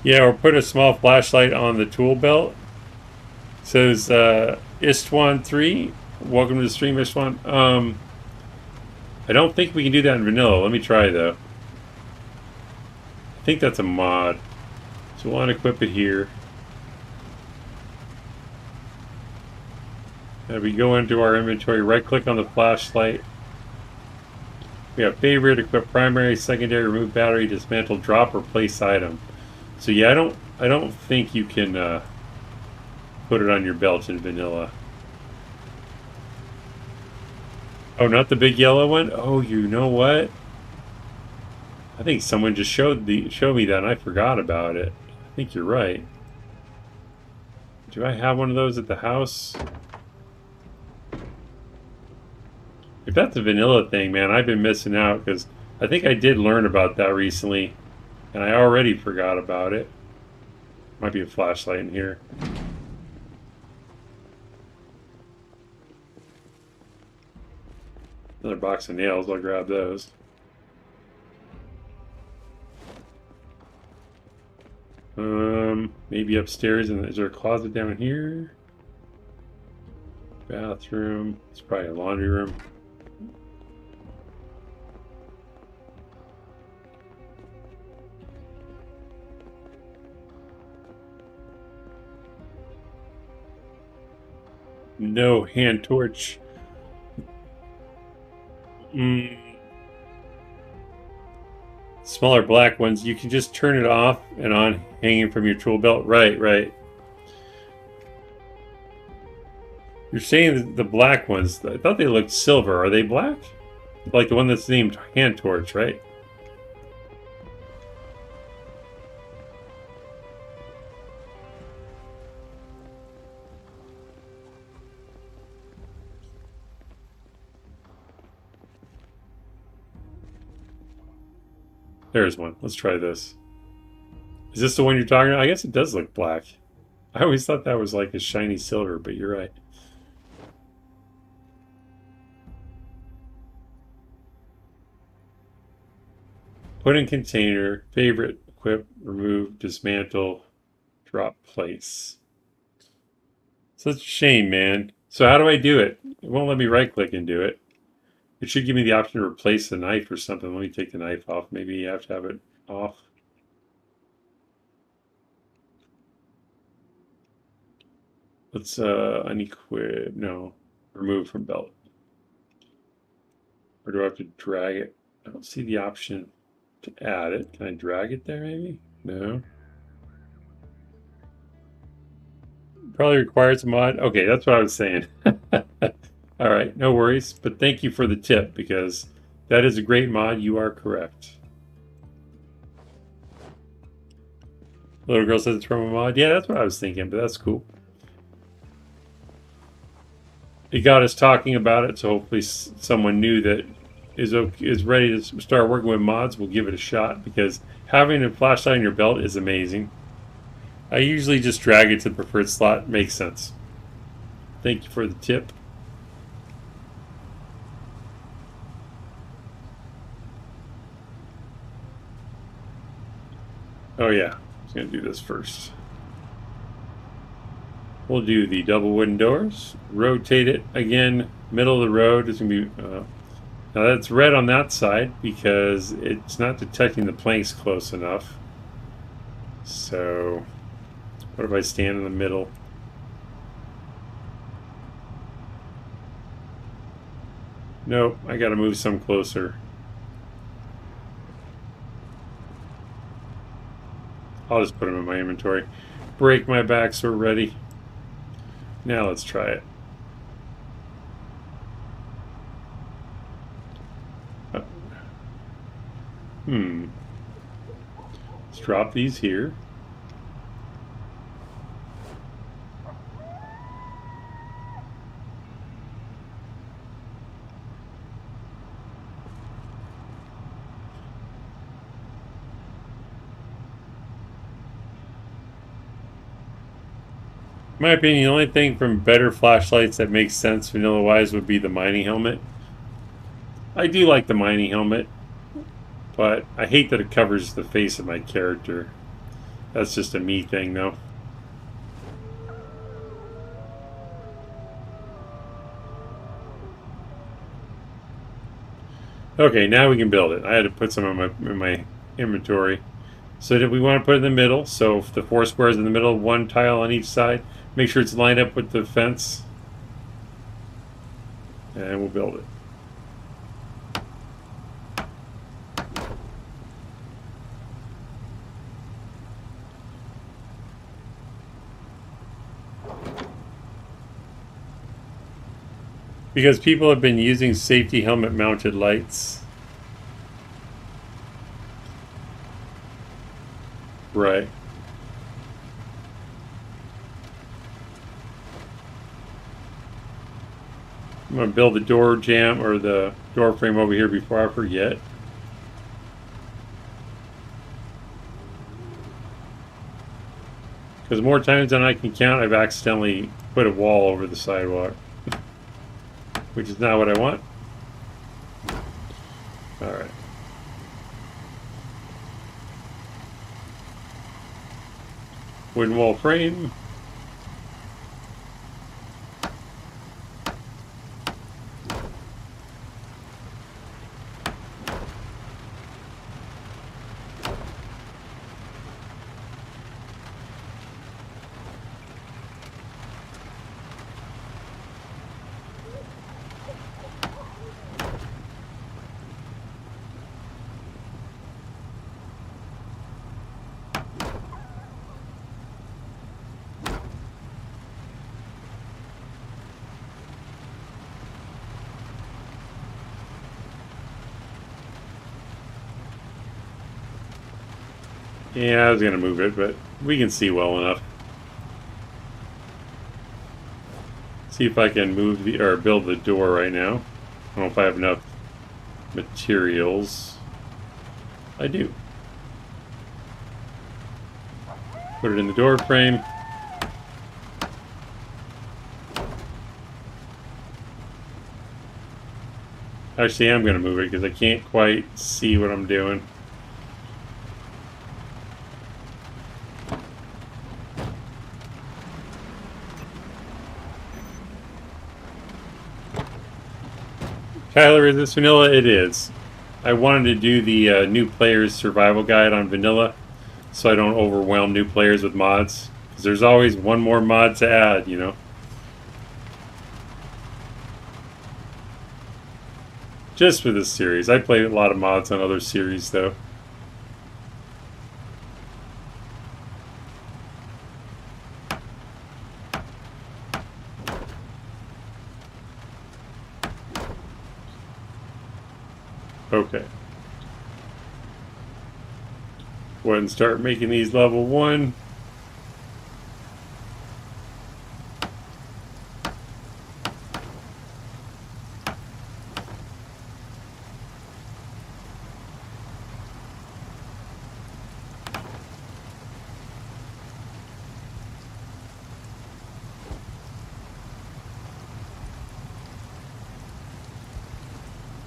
Yeah, or put a small flashlight on the tool belt. It says Istwan 3. Welcome to the stream, Istwan. I don't think we can do that in vanilla. Let me try though. I think that's a mod. So we'll unequip it here. And we go into our inventory, right click on the flashlight. We have favorite, equip primary, secondary, remove battery, dismantle, drop, or place item. So yeah, I don't think you can put it on your belt in vanilla. Oh, not the big yellow one? Oh, you know what? I think someone just showed me that and I forgot about it. I think you're right. Do I have one of those at the house? If that's a vanilla thing, man, I've been missing out because I think I did learn about that recently and I already forgot about it. Might be a flashlight in here. Another box of nails, I'll grab those. Maybe upstairs, and is there a closet down here? Bathroom. It's probably a laundry room. No hand torch. Smaller black ones, you can just turn it off and on hanging from your tool belt. Right, right. You're saying the black ones, I thought they looked silver. Are they black? Like the one that's named hand torch, right? There's one. Let's try this. Is this the one you're talking about? I guess it does look black. I always thought that was like a shiny silver, but you're right. Put in container, favorite, equip, remove, dismantle, drop, place. Such a shame, man. So how do I do it? It won't let me right click and do it. It should give me the option to replace the knife or something. Let me take the knife off. Maybe you have to have it off. Let's unequip. No, remove from belt. Or do I have to drag it? I don't see the option to add it. Can I drag it there maybe? No. Probably requires a mod. Okay, that's what I was saying. All right, no worries. But thank you for the tip because that is a great mod. You are correct. Little girl says it's from a mod. Yeah, that's what I was thinking, but that's cool. it got us talking about it, so hopefully someone new that is ready to start working with mods will give it a shot, because having a flashlight in your belt is amazing. I usually just drag it to the preferred slot. Makes sense. Thank you for the tip. Oh yeah, I was going to do this first. We'll do the double wooden doors. Rotate it again. Middle of the road is going to be... now that's red on that side because it's not detecting the planks close enough. So, what if I stand in the middle? Nope, I got to move some closer. I'll just put them in my inventory. Break my back so we're ready. Now let's try it. Let's drop these here. In my opinion, the only thing from better flashlights that makes sense vanilla-wise would be the mining helmet. I do like the mining helmet, but I hate that it covers the face of my character. That's just a me thing, though. Okay, now we can build it. I had to put some in my inventory. So that we want to put it in the middle. So if the 4 squares in the middle, 1 tile on each side. Make sure it's lined up with the fence. And we'll build it. Because people have been using safety helmet mounted lights. Right. I'm going to build the door jamb or the door frame over here before I forget. Because more times than I can count, I've accidentally put a wall over the sidewalk. Which is not what I want. Alright. Wooden wall frame. Yeah, I was going to move it, but we can see well enough. See if I can move the or build the door right now. I don't know if I have enough materials. I do. Put it in the door frame. Actually, I'm going to move it because I can't quite see what I'm doing. Tyler, is this vanilla? It is. I wanted to do the new players survival guide on vanilla so I don't overwhelm new players with mods. Because there's always one more mod to add, you know. Just for this series. I played a lot of mods on other series, though. Okay. Go ahead and start making these level 1.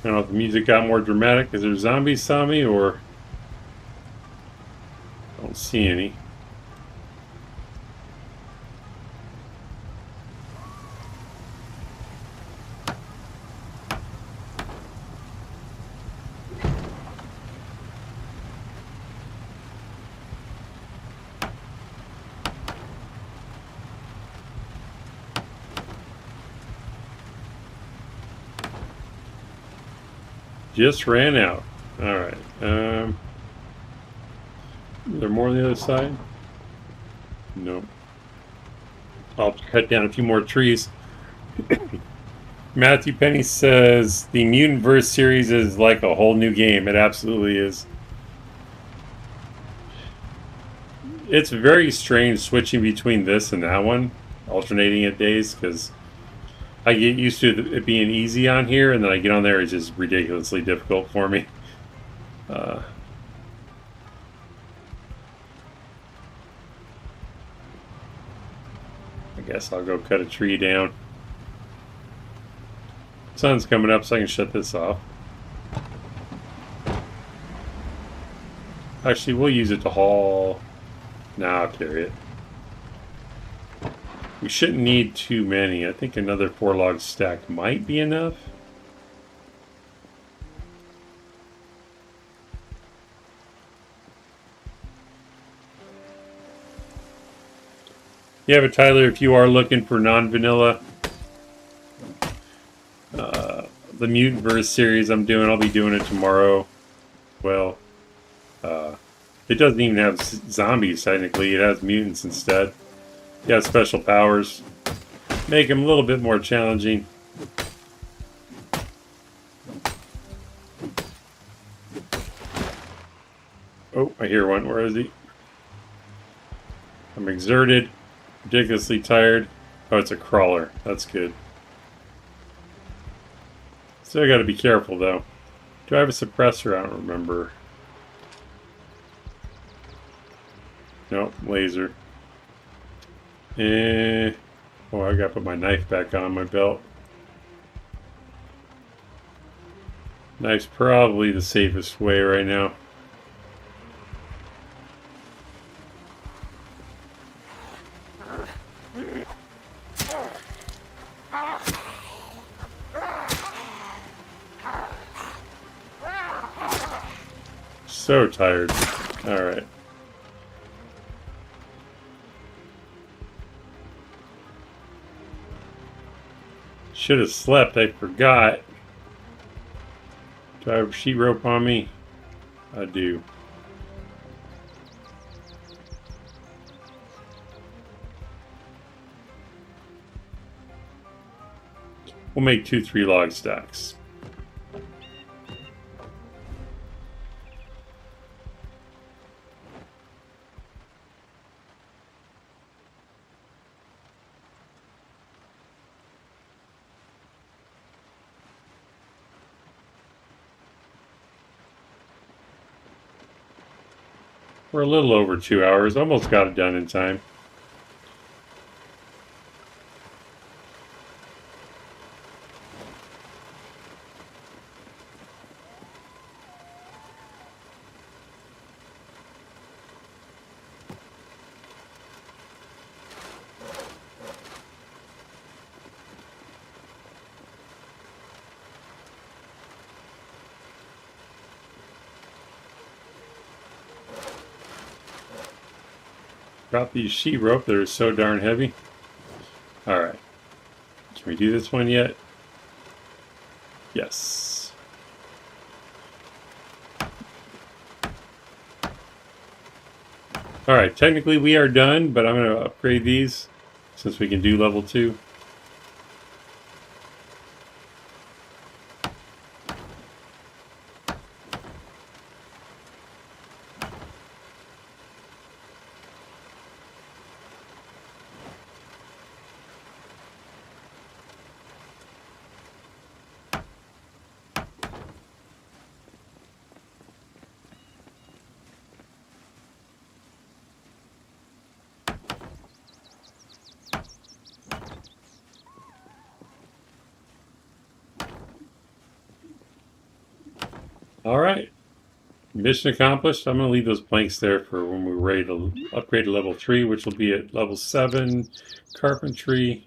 don't know if the music got more dramatic because there's zombies saw me, or I don't see any. Just ran out. All right. Is there more on the other side? Nope. I'll cut down a few more trees. Matthew Penny says the Mutant Verse series is like a whole new game. It absolutely is. It's very strange switching between this and that one, alternating it days, because I get used to it being easy on here, and then I get on there, it's just ridiculously difficult for me. I guess I'll go cut a tree down. Sun's coming up, so I can shut this off. Actually, we'll use it to haul. Nah, I'll carry it. We shouldn't need too many. I think another 4 log stack might be enough. Yeah, but Tyler, if you are looking for non-vanilla, the Mutant Verse series I'm doing, I'll be doing it tomorrow. Well, it doesn't even have zombies, technically. It has mutants instead. It has special powers. Make them a little bit more challenging. Oh, I hear one. Where is he? I'm exerted. Ridiculously tired. Oh, it's a crawler. That's good. Still got to be careful, though. Do I have a suppressor? I don't remember. Nope, laser. Oh, I got to put my knife back on my belt. Knife's probably the safest way right now. So tired. All right. Should have slept. I forgot. Do I have sheet rope on me? I do. We'll make 2 3-log stacks. We're a little over 2 hours. Almost got it done in time. Drop these sheet rope that are so darn heavy. Alright. Can we do this one yet? Yes. Alright, technically we are done, but I'm going to upgrade these since we can do level 2. All right. Mission accomplished. I'm going to leave those planks there for when we're ready to upgrade to level 3, which will be at level 7 Carpentry.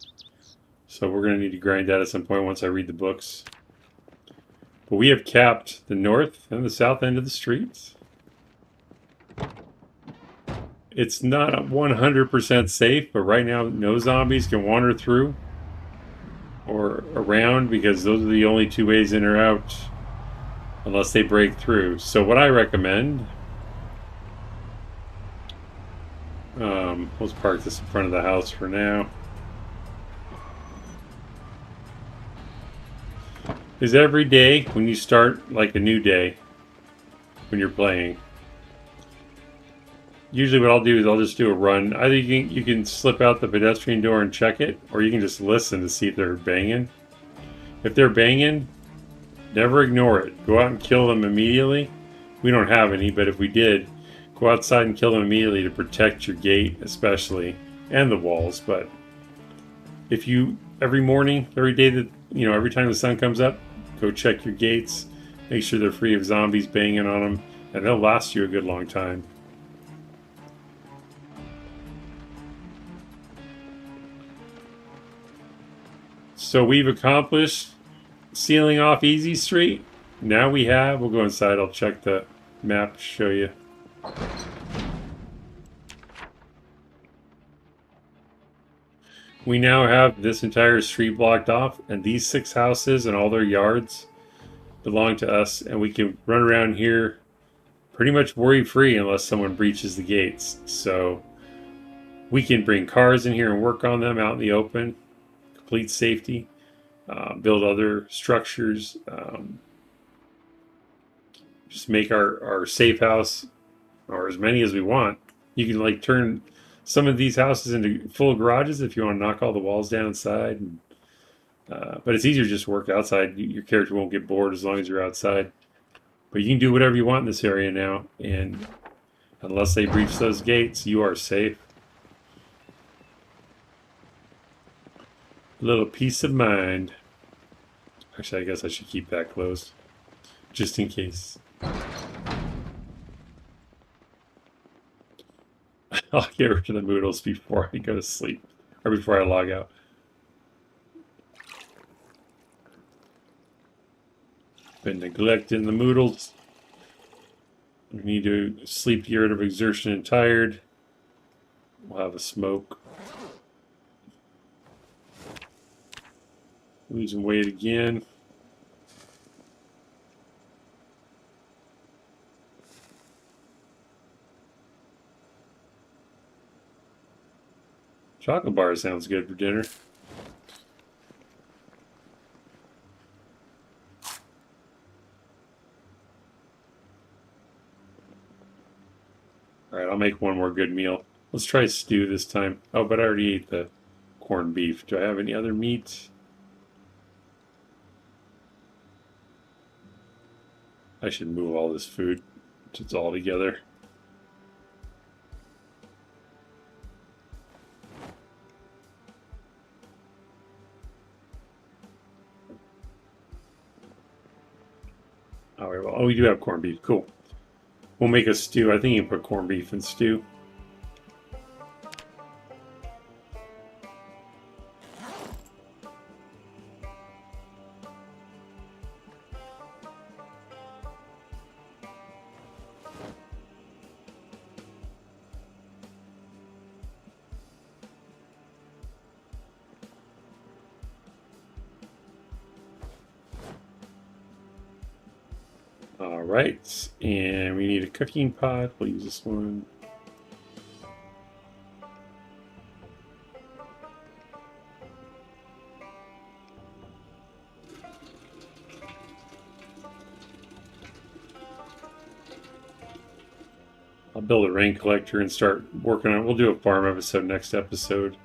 So we're going to need to grind that at some point once I read the books. But we have capped the north and the south end of the streets. It's not 100% safe, but right now no zombies can wander through or around because those are the only two ways in or out unless they break through. So what I recommend, let's park this in front of the house for now, is every day when you start like a new day when you're playing, usually what I'll do is I'll just do a run. Either you can slip out the pedestrian door and check it, or you can just listen to see if they're banging. If they're banging, never ignore it. Go out and kill them immediately. We don't have any, but if we did, go outside and kill them immediately to protect your gate especially, and the walls. But if you, every morning, every day that, every time the sun comes up, go check your gates, make sure they're free of zombies banging on them, and they'll last you a good long time. So we've accomplished sealing off Easy Street. Now we'll go inside, I'll check the map to show you. We now have this entire street blocked off, and these 6 houses and all their yards belong to us, and we can run around here pretty much worry-free unless someone breaches the gates. So we can bring cars in here and work on them out in the open, complete safety, build other structures, just make our safe house, or as many as we want. You can like turn some of these houses into full garages if you want to knock all the walls down inside. And, but it's easier to just work outside. Your character won't get bored as long as you're outside. But you can do whatever you want in this area now, and unless they breach those gates, you are safe. A little peace of mind. Actually, I guess I should keep that closed, just in case. I'll get rid of the noodles before I go to sleep, or before I log out. Been neglecting the noodles. We need to sleep, get rid of exertion and tired. We'll have a smoke. Losing weight again. Chocolate bar sounds good for dinner. Alright, I'll make one more good meal. Let's try stew this time. Oh, but I already ate the corned beef. Do I have any other meat? I should move all this food so it's all together. All right, well, we do have corned beef. Cool. We'll make a stew. I think you can put corned beef in stew. All right, and we need a cooking pot. We'll use this one. I'll build a rain collector and start working on it. We'll do a farm episode next episode.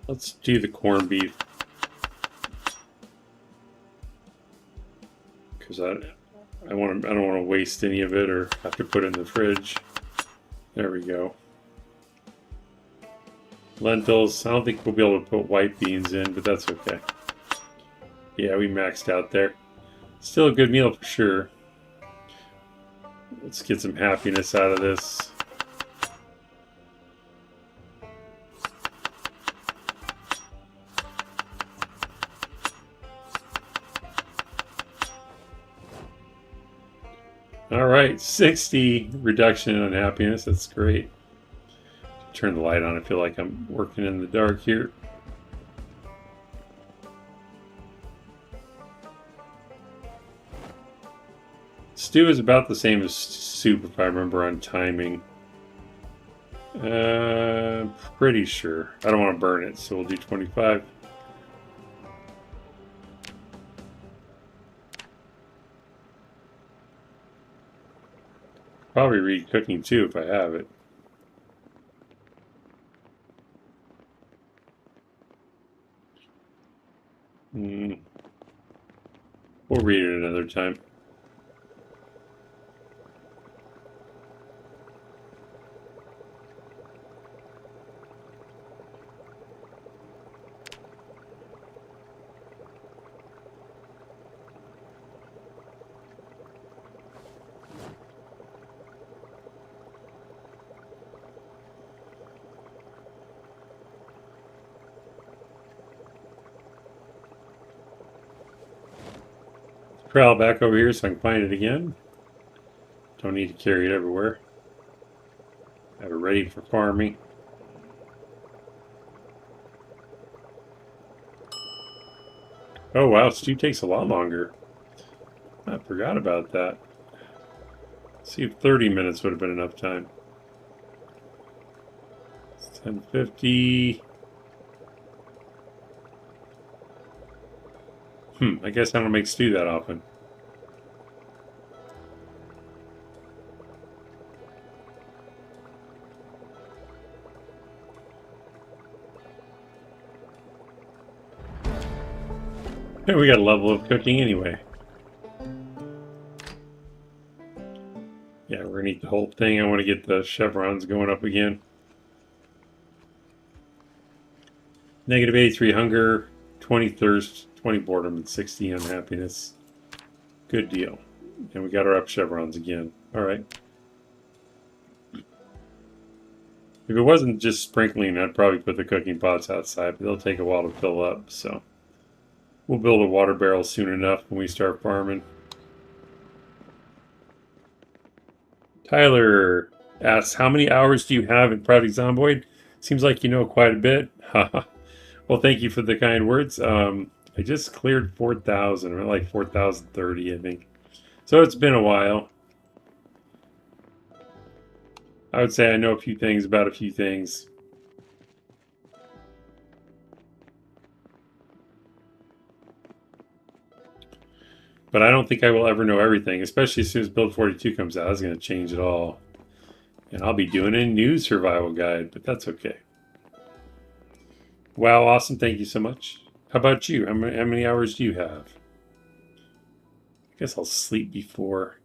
Let's do the corned beef. Because I don't want to waste any of it or have to put it in the fridge. There we go. Lentils. I don't think we'll be able to put white beans in, but that's okay. Yeah, we maxed out there. Still a good meal for sure. Let's get some happiness out of this. All right, 60 reduction in unhappiness. That's great. Turn the light on. I feel like I'm working in the dark here. Stew is about the same as soup if I remember on timing. Pretty sure. I don't want to burn it, so we'll do 25. Probably read cooking too if I have it. We'll read it another time. Corral back over here so I can find it again. Don't need to carry it everywhere. Have it ready for farming. Oh wow, stew takes a lot longer. I forgot about that. Let's see if 30 minutes would have been enough time. It's 10:50. I guess I don't make stew that often. We got a level of cooking anyway. Yeah, we're gonna eat the whole thing. I want to get the chevrons going up again. Negative 83 hunger, 20 thirst, 20 boredom, and 60 unhappiness. Good deal. And we got our up chevrons again. All right. If it wasn't just sprinkling, I'd probably put the cooking pots outside, but they'll take a while to fill up, so we'll build a water barrel soon enough when we start farming. Tyler asks, how many hours do you have in Project Zomboid? Seems like you know quite a bit. Well, thank you for the kind words. I just cleared 4,000, or like 4,030, I think. So it's been a while. I would say I know a few things about a few things. But I don't think I will ever know everything, especially as soon as Build 42 comes out. It's going to change it all. And I'll be doing a new survival guide, but that's okay. Wow, awesome. Thank you so much. How about you? How many hours do you have? I guess I'll sleep before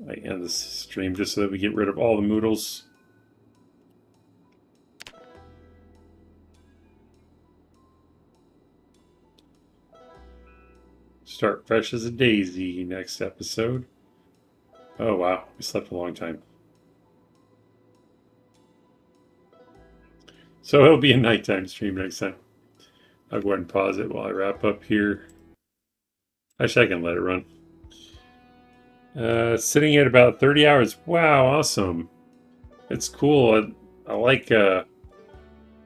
I end this stream just so that we get rid of all the moodles. Start fresh as a daisy next episode. Oh wow, we slept a long time. So it'll be a nighttime stream next time. I'll go ahead and pause it while I wrap up here. Actually, I can let it run. Sitting at about 30 hours. Wow, awesome. It's cool. I like it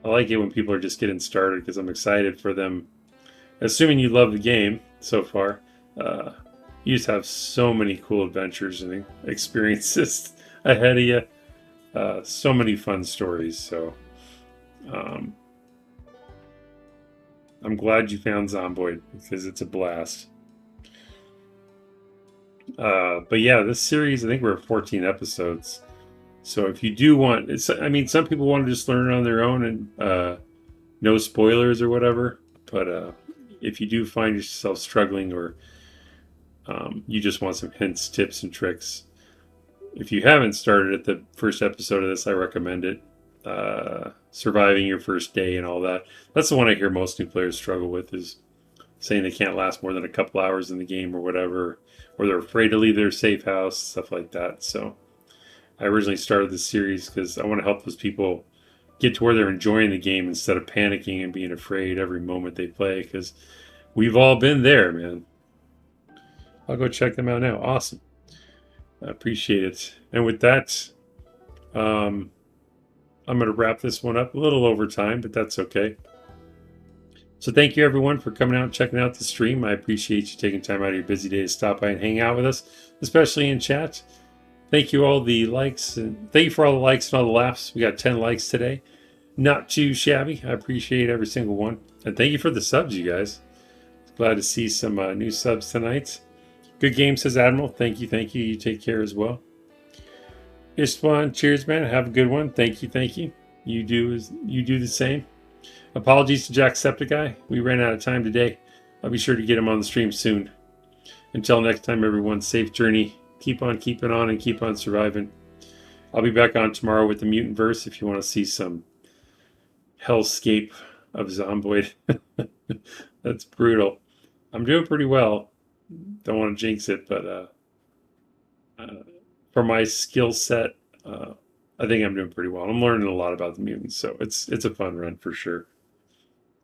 when people are just getting started because I'm excited for them. Assuming you love the game so far, you just have so many cool adventures and experiences ahead of you. So many fun stories. So I'm glad you found Zomboid because it's a blast. But yeah, this series, I think we're at 14 episodes. So if you do want, I mean, some people want to just learn it on their own and no spoilers or whatever. But if you do find yourself struggling, or you just want some hints, tips, and tricks, if you haven't started at the first episode of this, I recommend it. Surviving your first day and all that. That's the one I hear most new players struggle with, is saying they can't last more than a couple hours in the game or whatever, or they're afraid to leave their safe house, stuff like that. So I originally started this series because I want to help those people get to where they're enjoying the game instead of panicking and being afraid every moment they play, because we've all been there, man. I'll go check them out now. Awesome. I appreciate it. And with that, um, I'm going to wrap this one up a little over time, but that's okay. So thank you everyone for coming out and checking out the stream. I appreciate you taking time out of your busy day to stop by and hang out with us, especially in chat. Thank you all the likes, and thank you for all the likes and all the laughs. We got 10 likes today. Not too shabby. I appreciate every single one. And thank you for the subs, you guys. Glad to see some new subs tonight. Good game, says Admiral. Thank you, thank you. You take care as well. Istvan, cheers, man. Have a good one. Thank you, thank you. You do the same. Apologies to Jacksepticeye. We ran out of time today. I'll be sure to get him on the stream soon. Until next time, everyone, safe journey. Keep on keeping on and keep on surviving. I'll be back on tomorrow with the Mutant Verse if you want to see some hellscape of Zomboid. That's brutal. I'm doing pretty well. Don't want to jinx it, but for my skill set, I think I'm doing pretty well. I'm learning a lot about the mutants, so it's a fun run for sure.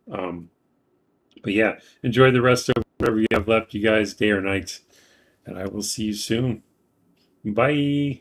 But yeah, enjoy the rest of whatever you have left, you guys, day or night, and I will see you soon. Bye.